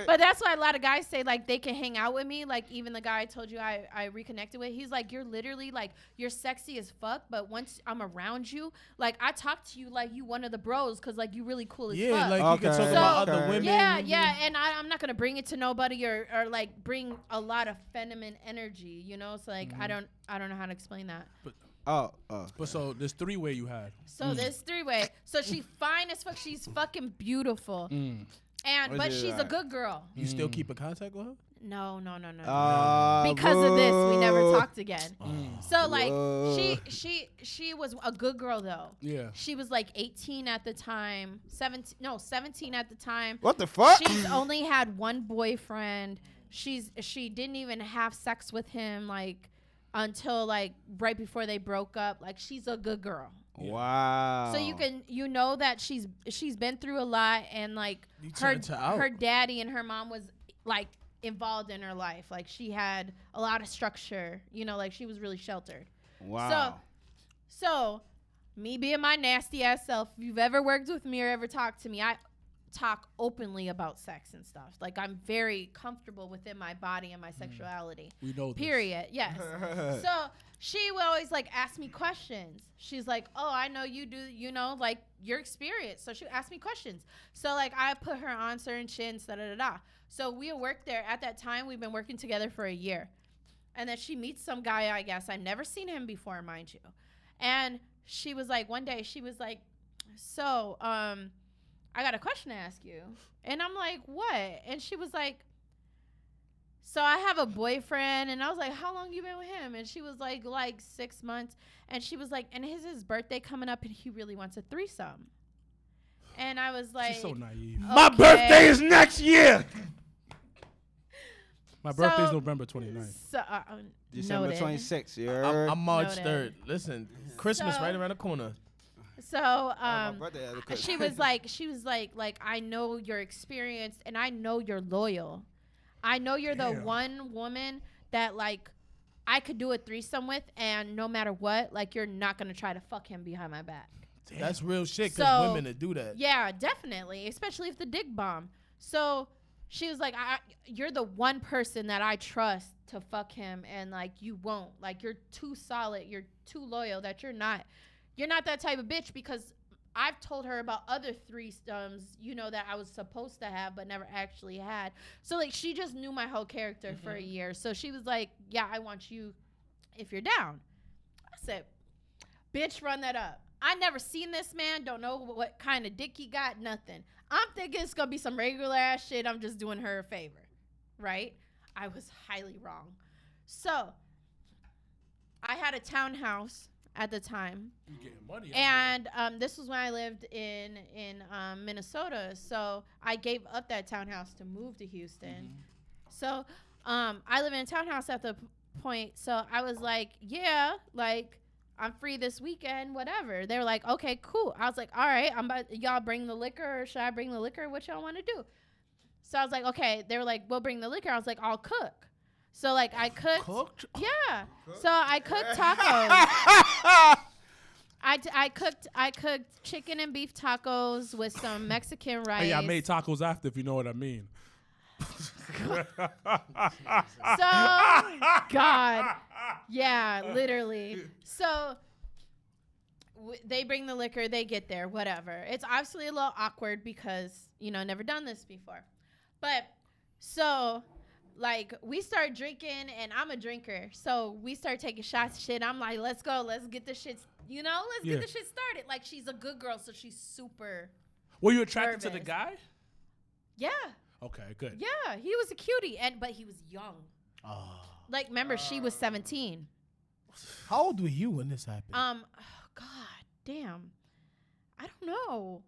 [SPEAKER 2] But that's why a lot of guys say like they can hang out with me. Like even the guy I told you I reconnected with, he's like, you're literally like, you're sexy as fuck. But once I'm around you, like I talk to you like you one of the bros because like you really cool as fuck.
[SPEAKER 1] Like you can talk about other women.
[SPEAKER 2] Yeah. And I'm not gonna bring it to nobody or like bring a lot of feminine energy, you know? So like I don't know how to explain that.
[SPEAKER 3] But so this 3-way you had.
[SPEAKER 2] So this 3-way. So she fine as fuck. She's fucking beautiful. But she's a good girl.
[SPEAKER 1] You still keep in contact with her?
[SPEAKER 2] No. Because of this, we never talked again. So like she was a good girl though.
[SPEAKER 3] Yeah.
[SPEAKER 2] She was like 18 at the time, 17 at the time.
[SPEAKER 4] What the fuck?
[SPEAKER 2] She's only had one boyfriend. She didn't even have sex with him like until like right before they broke up. Like she's a good girl.
[SPEAKER 4] Wow.
[SPEAKER 2] So you know that she's been through a lot and like her daddy and her mom was like involved in her life. Like she had a lot of structure, you know, like she was really sheltered.
[SPEAKER 4] Wow.
[SPEAKER 2] So me being my nasty ass self, if you've ever worked with me or ever talked to me, I talk openly about sex and stuff. Like I'm very comfortable within my body and my sexuality.
[SPEAKER 3] We know this.
[SPEAKER 2] Period. Yes. So she will always like ask me questions. She's like, oh, I know you do, you know, like your experience. So she asked me questions. So like I put her on certain shit and So we worked there at that time. We've been working together for a year. And then she meets some guy, I guess. I've never seen him before, mind you. And she was like, one day she was like, so, I got a question to ask you. And I'm like, what? And she was like, so I have a boyfriend. And I was like, how long you been with him? And she was like 6 months. And she was like, and his birthday coming up and he really wants a threesome. And I was like,
[SPEAKER 3] she's so naive.
[SPEAKER 2] Okay.
[SPEAKER 4] My birthday is next year.
[SPEAKER 3] My birthday's November 29th.
[SPEAKER 2] So,
[SPEAKER 4] December
[SPEAKER 2] noted.
[SPEAKER 4] 26th. Yeah.
[SPEAKER 1] I'm March
[SPEAKER 2] Noted.
[SPEAKER 1] 3rd. Listen, Christmas right around the corner.
[SPEAKER 2] So
[SPEAKER 4] birthday,
[SPEAKER 2] she was like, I know you're experienced and I know you're loyal. I know you're the one woman that like I could do a threesome with, and no matter what, like you're not gonna try to fuck him behind my back.
[SPEAKER 1] Damn. That's real shit because women that do that.
[SPEAKER 2] Yeah, definitely, especially if the dick bomb. So she was like, you're the one person that I trust to fuck him, and like you won't. Like you're too solid, you're too loyal that you're not that type of bitch, because I've told her about other threesomes, you know, that I was supposed to have but never actually had. So like she just knew my whole character for a year. So she was like, yeah, I want you if you're down. I said, bitch, run that up. I never seen this man, don't know what kind of dick he got, nothing. I'm thinking it's gonna be some regular ass shit. I'm just doing her a favor, right? I was highly wrong. So I had a townhouse at the time.
[SPEAKER 3] You getting money
[SPEAKER 2] and this was when I lived in Minnesota. So I gave up that townhouse to move to Houston. So I live in a townhouse at the point. So I was like, yeah, like I'm free this weekend, whatever. They were like, okay, cool. I was like, all right, y'all bring the liquor, or should I bring the liquor? What y'all want to do? So I was like, okay. They were like, we'll bring the liquor. I was like, I'll cook. So like I cooked. Yeah. So I cooked tacos. I cooked chicken and beef tacos with some Mexican rice.
[SPEAKER 3] Hey, I made tacos after, if you know what I mean.
[SPEAKER 2] So God, yeah, literally. So they bring the liquor, they get there, whatever. It's obviously a little awkward because never done this before, but so. Like, we start drinking, and I'm a drinker. So we start taking shots, shit. I'm like, let's go. Let's get this shit, get this shit started. Like, she's a good girl, so she's super
[SPEAKER 3] Were you attracted to
[SPEAKER 2] nervous.
[SPEAKER 3] the guy?
[SPEAKER 2] Yeah.
[SPEAKER 3] Okay, good.
[SPEAKER 2] Yeah, he was a cutie, but he was young.
[SPEAKER 1] Oh.
[SPEAKER 2] Like, remember, she was 17.
[SPEAKER 1] How old were you when this happened?
[SPEAKER 2] God damn. I don't know.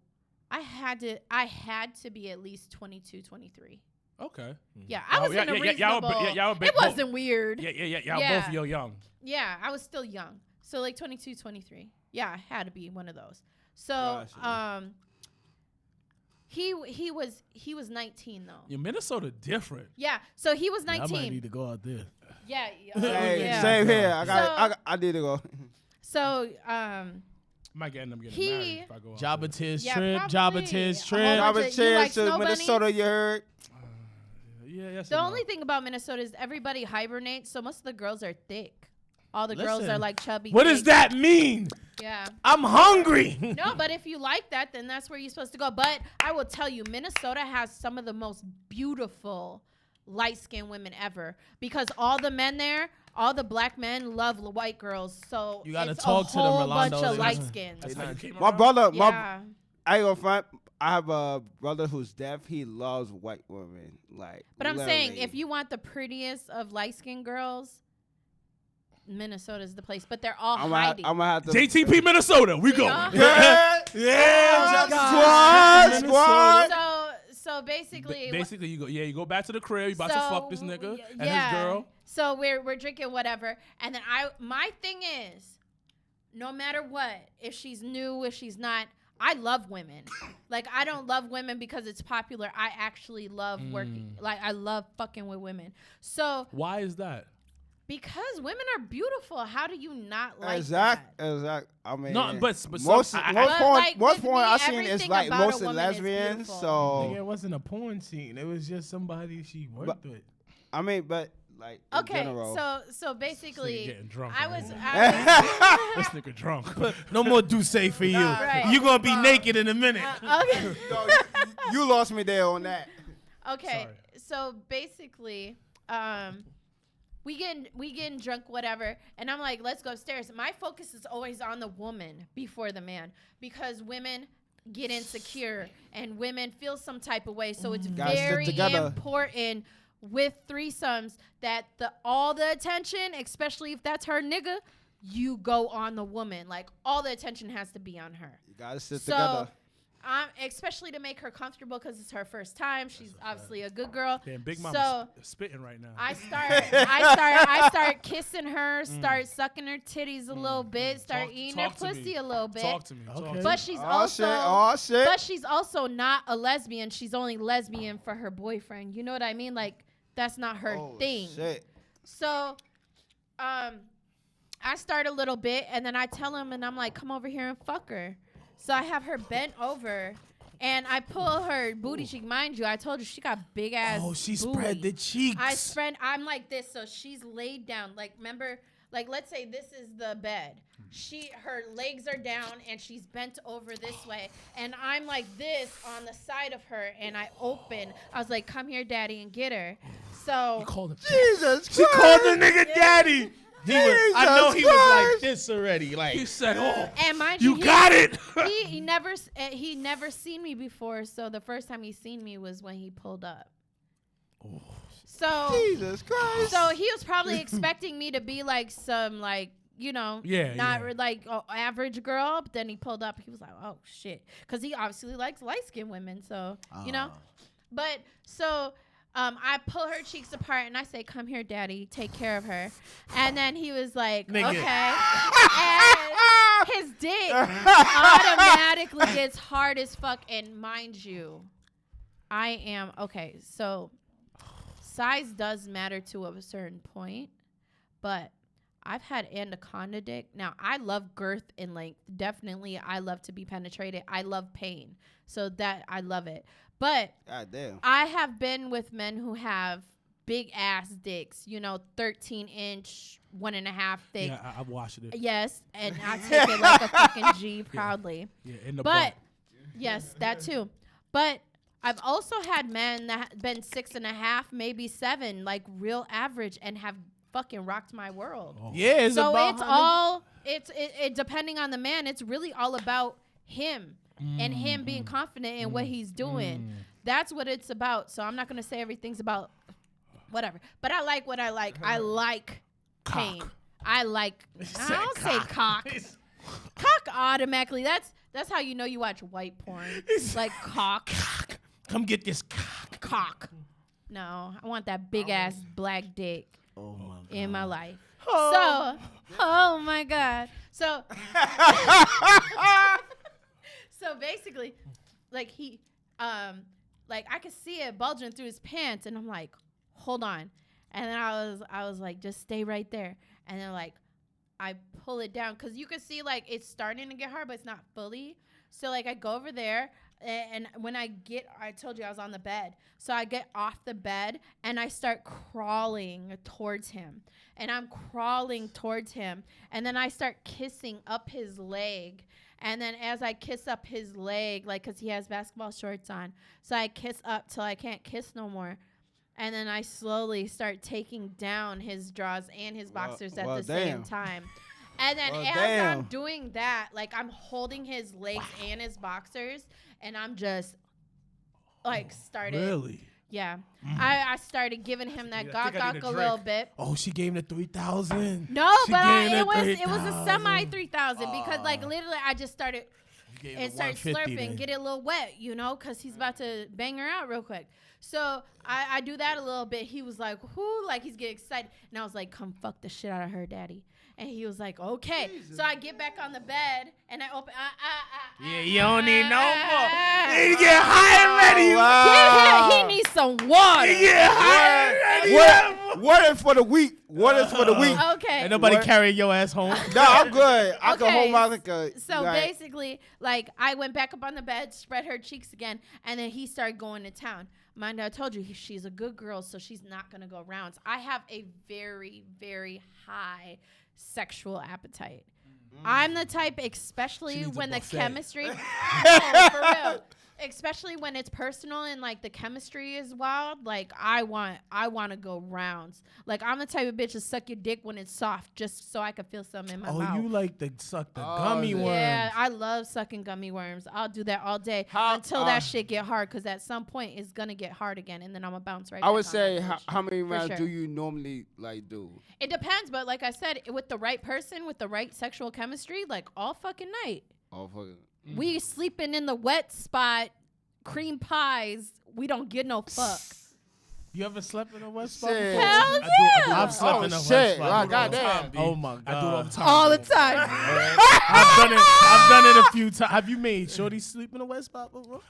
[SPEAKER 2] I had to be at least 22, 23.
[SPEAKER 3] Okay.
[SPEAKER 2] Yeah, I was in a reasonable. It wasn't weird.
[SPEAKER 3] Y'all both young.
[SPEAKER 2] Yeah, I was still young. So like 22, 23. Yeah, I had to be one of those. So he was 19 though.
[SPEAKER 3] Yeah, Minnesota different.
[SPEAKER 2] Yeah, so he was 19.
[SPEAKER 1] I might need to go out there.
[SPEAKER 2] Yeah.
[SPEAKER 4] Hey,
[SPEAKER 2] yeah.
[SPEAKER 4] same here. I need to go.
[SPEAKER 2] So
[SPEAKER 3] might end up getting
[SPEAKER 2] He-
[SPEAKER 3] married if I go out
[SPEAKER 1] Jabba
[SPEAKER 3] there.
[SPEAKER 1] Tiz
[SPEAKER 2] Yeah,
[SPEAKER 1] trip.
[SPEAKER 2] probably
[SPEAKER 1] Jabba Tiz
[SPEAKER 2] a
[SPEAKER 1] trip.
[SPEAKER 2] whole bunch
[SPEAKER 4] Robert
[SPEAKER 2] of- you like
[SPEAKER 4] Chance to
[SPEAKER 2] snow
[SPEAKER 4] Minnesota,
[SPEAKER 2] bunnies?
[SPEAKER 4] you heard?
[SPEAKER 3] Yeah, yes.
[SPEAKER 2] The
[SPEAKER 3] and no.
[SPEAKER 2] only thing about Minnesota is everybody hibernates, so most of the girls are thick. All the girls
[SPEAKER 1] Listen,
[SPEAKER 2] are like chubby.
[SPEAKER 1] What
[SPEAKER 2] thick.
[SPEAKER 1] does that mean?
[SPEAKER 2] Yeah.
[SPEAKER 1] I'm hungry.
[SPEAKER 2] No, but if you like that, then that's where you're supposed to go. But I will tell you, Minnesota has some of the most beautiful light-skinned women ever because all the men there, all the black men love white girls. So
[SPEAKER 1] You gotta
[SPEAKER 2] it's
[SPEAKER 1] talk
[SPEAKER 2] a
[SPEAKER 1] to them,
[SPEAKER 2] whole
[SPEAKER 1] Rolando.
[SPEAKER 2] bunch of
[SPEAKER 1] They
[SPEAKER 2] light
[SPEAKER 1] listen.
[SPEAKER 2] skins.
[SPEAKER 3] That's how you came
[SPEAKER 4] My
[SPEAKER 3] around?
[SPEAKER 4] brother,
[SPEAKER 2] Yeah.
[SPEAKER 4] I ain't gonna front. I have a brother who's deaf. He loves white women. Like,
[SPEAKER 2] But I'm saying,
[SPEAKER 4] literally.
[SPEAKER 2] if you want the prettiest of light-skinned girls, Minnesota's the place. But they're all
[SPEAKER 4] I'm
[SPEAKER 2] hiding.
[SPEAKER 4] gonna have to.
[SPEAKER 3] JTP Minnesota. We going.
[SPEAKER 2] Yeah.
[SPEAKER 4] Yeah, squad.
[SPEAKER 2] So basically,
[SPEAKER 3] Basically, you go back to the crib. You about to fuck this nigga and his girl.
[SPEAKER 2] So we're drinking whatever, and then my thing is, no matter what, if she's new, if she's not, I love women. Like, I don't love women because it's popular. I actually love working. Like, I love fucking with women. So
[SPEAKER 3] Why is that?
[SPEAKER 2] because women are beautiful, how do you not like
[SPEAKER 4] Exact.
[SPEAKER 2] that?
[SPEAKER 4] I mean,
[SPEAKER 3] No, but
[SPEAKER 4] most
[SPEAKER 3] I-
[SPEAKER 2] But,
[SPEAKER 4] porn,
[SPEAKER 2] like,
[SPEAKER 4] most
[SPEAKER 2] with
[SPEAKER 4] porn
[SPEAKER 2] me,
[SPEAKER 4] I seen is
[SPEAKER 2] everything
[SPEAKER 4] like
[SPEAKER 2] about a
[SPEAKER 4] mostly
[SPEAKER 2] woman is
[SPEAKER 4] lesbians.
[SPEAKER 2] beautiful.
[SPEAKER 1] Nigga, it
[SPEAKER 4] So
[SPEAKER 1] wasn't a porn scene. It was just somebody she worked with.
[SPEAKER 4] I mean, but like in
[SPEAKER 2] Okay,
[SPEAKER 4] general.
[SPEAKER 2] so
[SPEAKER 3] This nigga
[SPEAKER 2] basically,
[SPEAKER 3] getting drunk
[SPEAKER 2] I
[SPEAKER 3] right
[SPEAKER 2] was,
[SPEAKER 3] now.
[SPEAKER 2] I
[SPEAKER 3] This nigga drunk.
[SPEAKER 1] No more Douce for you.
[SPEAKER 2] Right.
[SPEAKER 1] You gonna be naked in a minute.
[SPEAKER 2] okay.
[SPEAKER 4] No, you lost me there on that.
[SPEAKER 2] Okay,
[SPEAKER 3] Sorry.
[SPEAKER 2] so basically, we getting drunk, whatever, and I'm like, let's go upstairs. My focus is always on the woman before the man because women get insecure and women feel some type of way. So it's
[SPEAKER 4] Gotta stick
[SPEAKER 2] very
[SPEAKER 4] together.
[SPEAKER 2] important with threesomes that all the attention, especially if that's her nigga, you go on the woman. Like, all the attention has to be on her.
[SPEAKER 4] You gotta sit
[SPEAKER 2] So,
[SPEAKER 4] together.
[SPEAKER 2] especially to make her comfortable because it's her first time. She's obviously a good girl.
[SPEAKER 3] Damn, Big
[SPEAKER 2] So
[SPEAKER 3] Mama spitting right now.
[SPEAKER 2] I start kissing her, start sucking her titties a little bit, start eating her
[SPEAKER 3] talk to me.
[SPEAKER 2] pussy a little bit.
[SPEAKER 3] Talk to me. Talk
[SPEAKER 1] Okay.
[SPEAKER 3] to me.
[SPEAKER 2] But she's
[SPEAKER 4] Oh shit.
[SPEAKER 2] but she's also not a lesbian. She's only lesbian for her boyfriend. You know what I mean? Like, that's not her
[SPEAKER 4] Oh,
[SPEAKER 2] thing.
[SPEAKER 4] Shit.
[SPEAKER 2] So, I start a little bit, and then I tell him, and I'm like, come over here and fuck her. So I have her bent over, and I pull her booty cheek. Mind you, I told you she got big ass.
[SPEAKER 1] Oh, she
[SPEAKER 2] booty.
[SPEAKER 1] spread the cheeks.
[SPEAKER 2] I'm like this, so she's laid down. Like, remember, like, let's say this is the bed. Her legs are down, and she's bent over this way, and I'm like this on the side of her, and I open. I was like, come here, daddy, and get her. So
[SPEAKER 3] Called him.
[SPEAKER 4] Jesus
[SPEAKER 1] She
[SPEAKER 4] Christ.
[SPEAKER 1] called the nigga daddy. I know he was
[SPEAKER 4] Christ.
[SPEAKER 1] like this already. Like,
[SPEAKER 3] He said, "Oh,
[SPEAKER 2] and mind
[SPEAKER 3] you
[SPEAKER 2] he-
[SPEAKER 3] got it."
[SPEAKER 2] he never seen me before, so the first time he seen me was when he pulled up. So
[SPEAKER 4] Jesus Christ.
[SPEAKER 2] so he was probably expecting me to be like some, like, you know,
[SPEAKER 3] Yeah,
[SPEAKER 2] not
[SPEAKER 3] yeah.
[SPEAKER 2] like average girl. But then he pulled up. He was like, oh shit, because he obviously likes light skinned women. So you know, but so. I pull her cheeks apart and I say, come here, daddy, take care of her. And then he was like,
[SPEAKER 1] Nigga.
[SPEAKER 2] okay. And his dick automatically gets hard as fuck. And mind you, I am, okay, so size does matter to a certain point, but I've had anaconda dick. Now, I love girth and length. Definitely, I love to be penetrated. I love pain. So that, I love it. But
[SPEAKER 4] God damn.
[SPEAKER 2] I have been with men who have big ass dicks, 13-inch, 1.5 thick.
[SPEAKER 3] Yeah, I've watched it.
[SPEAKER 2] Yes, and I take it like a fucking G proudly.
[SPEAKER 3] Yeah, in the
[SPEAKER 2] But
[SPEAKER 3] butt.
[SPEAKER 2] yes, that too. But I've also had men that have been 6.5, maybe 7, like real average, and have fucking rocked my world.
[SPEAKER 3] Oh.
[SPEAKER 1] yeah, it's
[SPEAKER 2] So
[SPEAKER 1] about
[SPEAKER 2] it's
[SPEAKER 1] how
[SPEAKER 2] all it depending on the man. It's really all about him and him being confident in what he's doing. That's what it's about. So I'm not gonna say everything's about whatever, but I like what I like. I like pain. I like. I don't say cock. Cock automatically. That's how you know you watch white porn. Like cock.
[SPEAKER 1] Come get this cock.
[SPEAKER 2] Cock. No, I want that big ass black dick
[SPEAKER 1] Oh my god.
[SPEAKER 2] in my life. So, oh my god. So, so basically, like he, like I could see it bulging through his pants, and I'm like, hold on. And then I was like, just stay right there. And they're like, I pull it down because you can see like it's starting to get hard, but it's not fully. So like I go over there, and when I told you I was on the bed. So I get off the bed and I start crawling towards him. And I'm crawling towards him. And then I start kissing up his leg. And then as I kiss up his leg, like, because he has basketball shorts on. So I kiss up till I can't kiss no more. And then I slowly start taking down his drawers and his boxers at the same time. And then I'm doing that, like, I'm holding his legs and his boxers. And I'm just, like, started.
[SPEAKER 1] Really?
[SPEAKER 2] Yeah. I started giving him that gawk a little bit.
[SPEAKER 1] Oh, she gave him the 3,000.
[SPEAKER 2] No, but it was a semi 3,000 because like literally I just started and started slurping, get it a little wet, you know, because he's about to bang her out real quick. So I do that a little bit. He was like, whoo, like he's getting excited. And I was like, come fuck the shit out of her, daddy. And he was like, okay. So I get back on the bed and I open.
[SPEAKER 3] Yeah, you don't need no more.
[SPEAKER 1] You get high and ready.
[SPEAKER 4] Wow.
[SPEAKER 2] He needs some water.
[SPEAKER 1] You get high and ready.
[SPEAKER 4] Water for the week. Water for the week.
[SPEAKER 2] Okay.
[SPEAKER 1] Ain't nobody carrying your ass home.
[SPEAKER 4] No, I'm good. I can
[SPEAKER 2] Okay,
[SPEAKER 4] hold my liquor.
[SPEAKER 2] So basically, like, I went back up on the bed, spread her cheeks again, and then he started going to town. Mind, I told you, she's a good girl, so she's not going to go rounds. I have a very, very high sexual appetite. I'm the type, especially when the chemistry, no, for real. Especially when it's personal and like the chemistry is wild, like I want to go rounds. Like I'm the type of bitch to suck your dick when it's soft, just so I can feel something in my mouth.
[SPEAKER 1] Oh, you like to suck the gummy worms?
[SPEAKER 2] Yeah, I love sucking gummy worms. I'll do that all day until that shit get hard, because at some point it's gonna get hard again, and then I'm gonna bounce right.
[SPEAKER 4] I would
[SPEAKER 2] back
[SPEAKER 4] say
[SPEAKER 2] on
[SPEAKER 4] how many rounds
[SPEAKER 2] sure.
[SPEAKER 4] do you normally like do?
[SPEAKER 2] It depends, but like I said, with the right person, with the right sexual chemistry, like all fucking night.
[SPEAKER 4] Oh fucking.
[SPEAKER 2] We sleeping in the wet spot, cream pies. We don't get no fuck.
[SPEAKER 1] You ever slept in a wet spot?
[SPEAKER 4] Shit.
[SPEAKER 1] before?
[SPEAKER 2] Hell yeah.
[SPEAKER 1] I've slept in a
[SPEAKER 4] shit.
[SPEAKER 1] wet spot.
[SPEAKER 4] Oh,
[SPEAKER 1] before.
[SPEAKER 4] goddamn.
[SPEAKER 1] Oh my god.
[SPEAKER 3] I do it all the time.
[SPEAKER 2] All the time.
[SPEAKER 1] I've done it a few times. Have you made Shorty sleep in a wet spot before?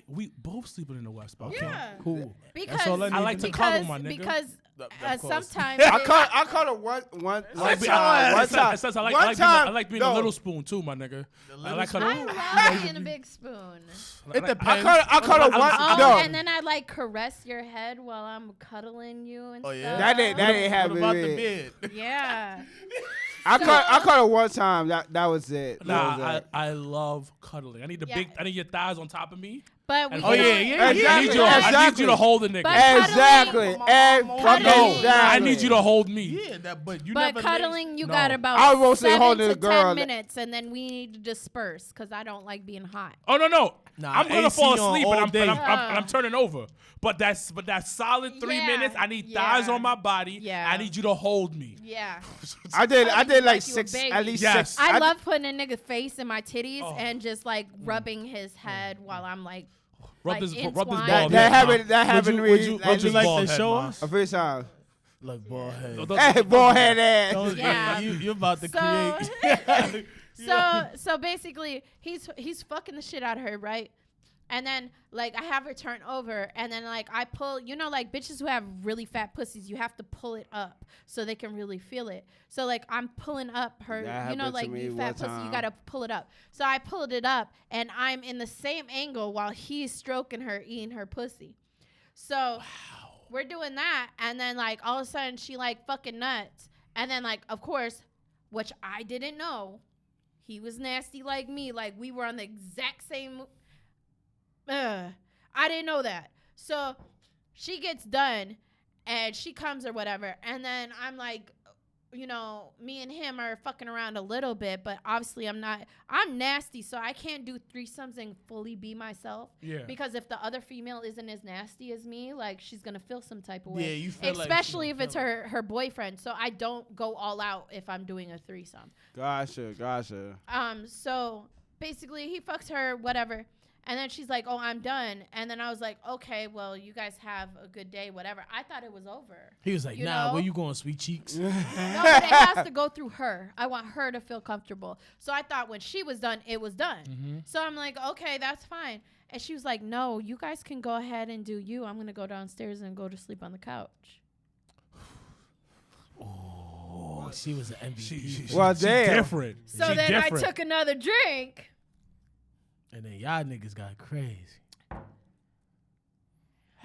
[SPEAKER 3] We both sleeping in the West Spot.
[SPEAKER 2] Yeah.
[SPEAKER 1] Cool.
[SPEAKER 2] Because
[SPEAKER 1] That's all I
[SPEAKER 3] I like
[SPEAKER 1] need
[SPEAKER 3] to
[SPEAKER 1] know.
[SPEAKER 3] cuddle my nigga.
[SPEAKER 2] Because
[SPEAKER 1] Of course.
[SPEAKER 2] sometimes
[SPEAKER 4] I caught her one time.
[SPEAKER 3] I like being a little spoon too, my nigga. I like
[SPEAKER 2] I
[SPEAKER 3] cuddling.
[SPEAKER 2] love being a big spoon.
[SPEAKER 1] It depends.
[SPEAKER 4] I caught her one.
[SPEAKER 2] Oh,
[SPEAKER 4] No,
[SPEAKER 2] and then I like caress your head while I'm cuddling you and
[SPEAKER 1] Oh, yeah?
[SPEAKER 2] stuff.
[SPEAKER 4] that ain't
[SPEAKER 1] What
[SPEAKER 4] happening.
[SPEAKER 1] about the bed?
[SPEAKER 2] Yeah.
[SPEAKER 4] I caught her one time. That was it.
[SPEAKER 3] Nah, I love cuddling. I need
[SPEAKER 2] Yeah.
[SPEAKER 3] I need your thighs on top of me.
[SPEAKER 2] But we
[SPEAKER 3] And
[SPEAKER 1] Oh,
[SPEAKER 3] hold
[SPEAKER 1] yeah,
[SPEAKER 3] it.
[SPEAKER 1] yeah,
[SPEAKER 3] I
[SPEAKER 1] yeah.
[SPEAKER 3] need you. I need you to hold the nigga.
[SPEAKER 2] But
[SPEAKER 4] Exactly.
[SPEAKER 2] Cuddling.
[SPEAKER 3] I need you to hold me.
[SPEAKER 1] Yeah, but you
[SPEAKER 2] But
[SPEAKER 1] never
[SPEAKER 2] cuddling, you
[SPEAKER 3] No.
[SPEAKER 2] got
[SPEAKER 4] I
[SPEAKER 2] about
[SPEAKER 4] was mostly
[SPEAKER 2] 7
[SPEAKER 4] holding
[SPEAKER 2] to
[SPEAKER 4] the girl
[SPEAKER 2] 10
[SPEAKER 4] that-
[SPEAKER 2] minutes, and then we need to disperse because I don't like being hot.
[SPEAKER 3] Oh no.
[SPEAKER 1] Nah,
[SPEAKER 3] I'm gonna
[SPEAKER 1] AC
[SPEAKER 3] fall
[SPEAKER 1] on
[SPEAKER 3] asleep
[SPEAKER 1] all
[SPEAKER 3] and
[SPEAKER 1] day.
[SPEAKER 3] I'm turning over. But that solid 3
[SPEAKER 2] Yeah,
[SPEAKER 3] minutes. I need
[SPEAKER 2] yeah.
[SPEAKER 3] thighs on my body.
[SPEAKER 2] Yeah.
[SPEAKER 3] I need you to hold me.
[SPEAKER 2] Yeah.
[SPEAKER 4] I did
[SPEAKER 2] like you
[SPEAKER 4] like
[SPEAKER 2] a
[SPEAKER 4] six,
[SPEAKER 2] baby.
[SPEAKER 4] at least
[SPEAKER 3] Yes.
[SPEAKER 4] 6.
[SPEAKER 2] I love putting a nigga face in my titties
[SPEAKER 3] Oh.
[SPEAKER 2] and just like rubbing his head while I'm like,
[SPEAKER 3] Rub
[SPEAKER 2] like
[SPEAKER 3] this
[SPEAKER 2] entwined.
[SPEAKER 3] bald
[SPEAKER 4] that
[SPEAKER 3] head,
[SPEAKER 4] happened.
[SPEAKER 3] Ma.
[SPEAKER 4] That happened to me.
[SPEAKER 1] Would you like
[SPEAKER 3] bald
[SPEAKER 1] to
[SPEAKER 3] head,
[SPEAKER 1] show
[SPEAKER 3] Ma.
[SPEAKER 1] us?
[SPEAKER 4] a few times?
[SPEAKER 1] Look, bald head.
[SPEAKER 4] Hey, bald head ass.
[SPEAKER 1] Don't-
[SPEAKER 2] Yeah.
[SPEAKER 1] You're about to
[SPEAKER 2] So-
[SPEAKER 1] create.
[SPEAKER 2] So basically he's fucking the shit out of her, right? And then like I have her turn over, and then like I pull, you know, like bitches who have really fat pussies, you have to pull it up so they can really feel it. So like I'm pulling up her,
[SPEAKER 4] That
[SPEAKER 2] you know,
[SPEAKER 4] happened to
[SPEAKER 2] like
[SPEAKER 4] me
[SPEAKER 2] you
[SPEAKER 4] one
[SPEAKER 2] fat pussy, you
[SPEAKER 4] time.
[SPEAKER 2] gotta pull it up. So I pulled it up, and I'm in the same angle while he's stroking her, eating her pussy. So we're doing that, and then like all of a sudden she like fucking nuts, and then like of course, which I didn't know, he was nasty like me. Like we were on the exact same. I didn't know that. So she gets done, and she comes or whatever, and then I'm like, you know, me and him are fucking around a little bit, but obviously I'm nasty, so I can't do threesomes and fully be myself.
[SPEAKER 3] Yeah.
[SPEAKER 2] Because if the other female isn't as nasty as me, like she's gonna feel some type of way.
[SPEAKER 1] Yeah, you feel like
[SPEAKER 2] especially
[SPEAKER 1] she
[SPEAKER 2] if
[SPEAKER 1] gonna
[SPEAKER 2] it's
[SPEAKER 1] feel
[SPEAKER 2] her boyfriend. So I don't go all out if I'm doing a threesome.
[SPEAKER 4] Gotcha.
[SPEAKER 2] So basically he fucks her, whatever. And then she's like, oh, I'm done. And then I was like, okay, well, you guys have a good day, whatever. I thought it was over.
[SPEAKER 1] He was like,
[SPEAKER 2] You
[SPEAKER 1] nah,
[SPEAKER 2] know?
[SPEAKER 1] where you going, sweet cheeks?
[SPEAKER 2] No, but it has to go through her. I want her to feel comfortable. So I thought when she was done, it was done.
[SPEAKER 1] Mm-hmm.
[SPEAKER 2] So I'm like, okay, that's fine. And she was like, no, you guys can go ahead and do you. I'm going to go downstairs and go to sleep on the couch.
[SPEAKER 1] Oh, Oh, she was an MVP.
[SPEAKER 4] Well,
[SPEAKER 3] She
[SPEAKER 4] damn.
[SPEAKER 3] different.
[SPEAKER 2] So
[SPEAKER 3] She
[SPEAKER 2] then
[SPEAKER 3] different.
[SPEAKER 2] I took another drink.
[SPEAKER 1] And then y'all niggas got crazy.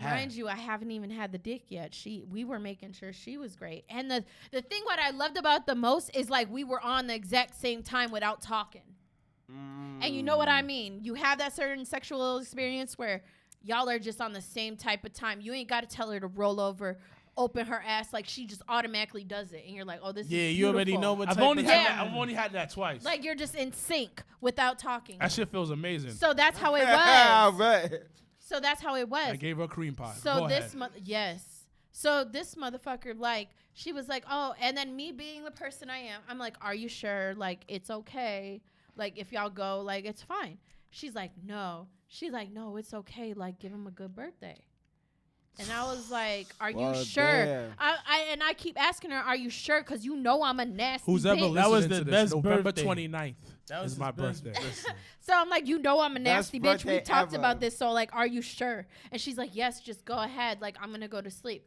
[SPEAKER 2] Mind you, I haven't even had the dick yet. We were making sure she was great. And the thing what I loved about the most is like we were on the exact same time without talking. And you know what I mean? You have that certain sexual experience where y'all are just on the same type of time. You ain't got to tell her to roll over, open her ass. Like she just automatically does it. And you're like, oh, this is beautiful.
[SPEAKER 1] You already know what
[SPEAKER 3] I've
[SPEAKER 1] type
[SPEAKER 3] only
[SPEAKER 1] of
[SPEAKER 3] had that. I've only had that twice.
[SPEAKER 2] Like you're just in sync without talking.
[SPEAKER 3] That shit feels amazing.
[SPEAKER 2] So that's how it
[SPEAKER 4] All
[SPEAKER 2] was.
[SPEAKER 4] right.
[SPEAKER 2] So that's how it was.
[SPEAKER 3] I gave her a cream pie.
[SPEAKER 2] So
[SPEAKER 3] Go
[SPEAKER 2] this
[SPEAKER 3] ahead.
[SPEAKER 2] yes. So this motherfucker, like, she was like, oh, and then me being the person I am, I'm like, are you sure? Like, it's okay. Like, if y'all go, like, it's fine. She's like, no. She's like, no, it's okay. Like, give him a good birthday. And I was like, are you sure?
[SPEAKER 4] Damn.
[SPEAKER 2] I keep asking her, are you sure? Because you know I'm a nasty
[SPEAKER 3] Who's ever
[SPEAKER 2] bitch.
[SPEAKER 3] listening
[SPEAKER 1] That was
[SPEAKER 3] to
[SPEAKER 1] the
[SPEAKER 3] this,
[SPEAKER 1] best
[SPEAKER 3] November
[SPEAKER 1] birthday.
[SPEAKER 3] 29th
[SPEAKER 1] That was
[SPEAKER 3] is my
[SPEAKER 1] his best
[SPEAKER 3] birthday.
[SPEAKER 2] So I'm like, you know I'm a nasty bitch. We
[SPEAKER 4] birthday
[SPEAKER 2] talked
[SPEAKER 4] ever.
[SPEAKER 2] about this. So, like, are you sure? And she's like, yes, just go ahead. Like, I'm going to go to sleep.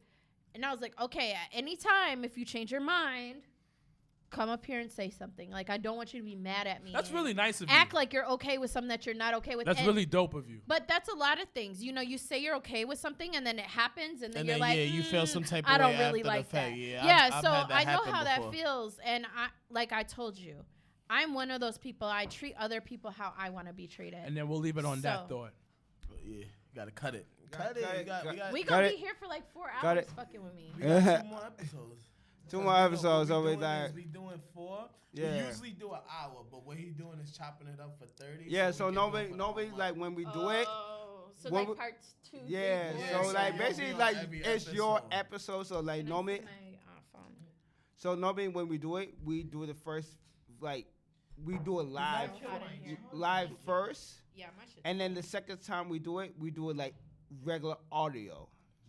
[SPEAKER 2] And I was like, okay, at any time, if you change your mind, come up here and say something. Like, I don't want you to be mad at me.
[SPEAKER 3] That's
[SPEAKER 2] and
[SPEAKER 3] really nice of you.
[SPEAKER 2] act like you're okay with something that you're not okay with.
[SPEAKER 3] That's
[SPEAKER 2] And-
[SPEAKER 3] really dope of you.
[SPEAKER 2] But that's a lot of things. You know, you say you're okay with something and then it happens and then
[SPEAKER 1] And
[SPEAKER 2] you're
[SPEAKER 1] then,
[SPEAKER 2] like,
[SPEAKER 1] you feel some type of
[SPEAKER 2] I don't
[SPEAKER 1] way
[SPEAKER 2] really
[SPEAKER 1] after the
[SPEAKER 2] like
[SPEAKER 1] fact.
[SPEAKER 2] that.
[SPEAKER 1] Yeah, I've
[SPEAKER 2] so
[SPEAKER 1] had that
[SPEAKER 2] I know
[SPEAKER 1] happen
[SPEAKER 2] how
[SPEAKER 1] before.
[SPEAKER 2] that feels. And like I told you, I'm one of those people. I treat other people how I want to be treated.
[SPEAKER 3] And then we'll leave it on that
[SPEAKER 2] So-
[SPEAKER 3] thought.
[SPEAKER 1] Yeah, you gotta cut it.
[SPEAKER 4] Cut
[SPEAKER 1] Cut it.
[SPEAKER 4] it.
[SPEAKER 1] We got
[SPEAKER 2] We
[SPEAKER 4] Got
[SPEAKER 2] gonna
[SPEAKER 4] it.
[SPEAKER 2] be here for like 4
[SPEAKER 4] Got
[SPEAKER 2] hours
[SPEAKER 4] it.
[SPEAKER 2] fucking with me.
[SPEAKER 1] we got 2 more episodes.
[SPEAKER 4] 2 more episodes.
[SPEAKER 1] What
[SPEAKER 4] So
[SPEAKER 1] we
[SPEAKER 4] we
[SPEAKER 1] doing
[SPEAKER 4] like,
[SPEAKER 1] is we doing 4.
[SPEAKER 4] Yeah.
[SPEAKER 1] We usually do an hour, but what he doing is chopping it up for 30.
[SPEAKER 4] yeah.
[SPEAKER 1] we
[SPEAKER 4] So
[SPEAKER 1] can do it
[SPEAKER 4] nobody,
[SPEAKER 1] for the whole
[SPEAKER 4] nobody
[SPEAKER 1] month.
[SPEAKER 4] like when we do it.
[SPEAKER 2] Oh, so
[SPEAKER 4] when
[SPEAKER 2] like
[SPEAKER 4] we-
[SPEAKER 2] part 2.
[SPEAKER 4] Yeah.
[SPEAKER 1] Yeah,
[SPEAKER 4] So
[SPEAKER 1] so
[SPEAKER 4] like
[SPEAKER 1] we'll
[SPEAKER 4] basically
[SPEAKER 1] be on
[SPEAKER 4] like
[SPEAKER 1] every
[SPEAKER 4] it's your
[SPEAKER 1] episode.
[SPEAKER 4] episode. So like normally, so normally when we do it, we do the first like we do it live, live first,
[SPEAKER 2] Yeah, my shit.
[SPEAKER 4] and then the second time we do it like regular audio.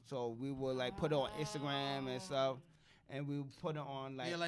[SPEAKER 4] So we will like put it on Instagram and stuff, and we put it on like
[SPEAKER 1] Yeah, like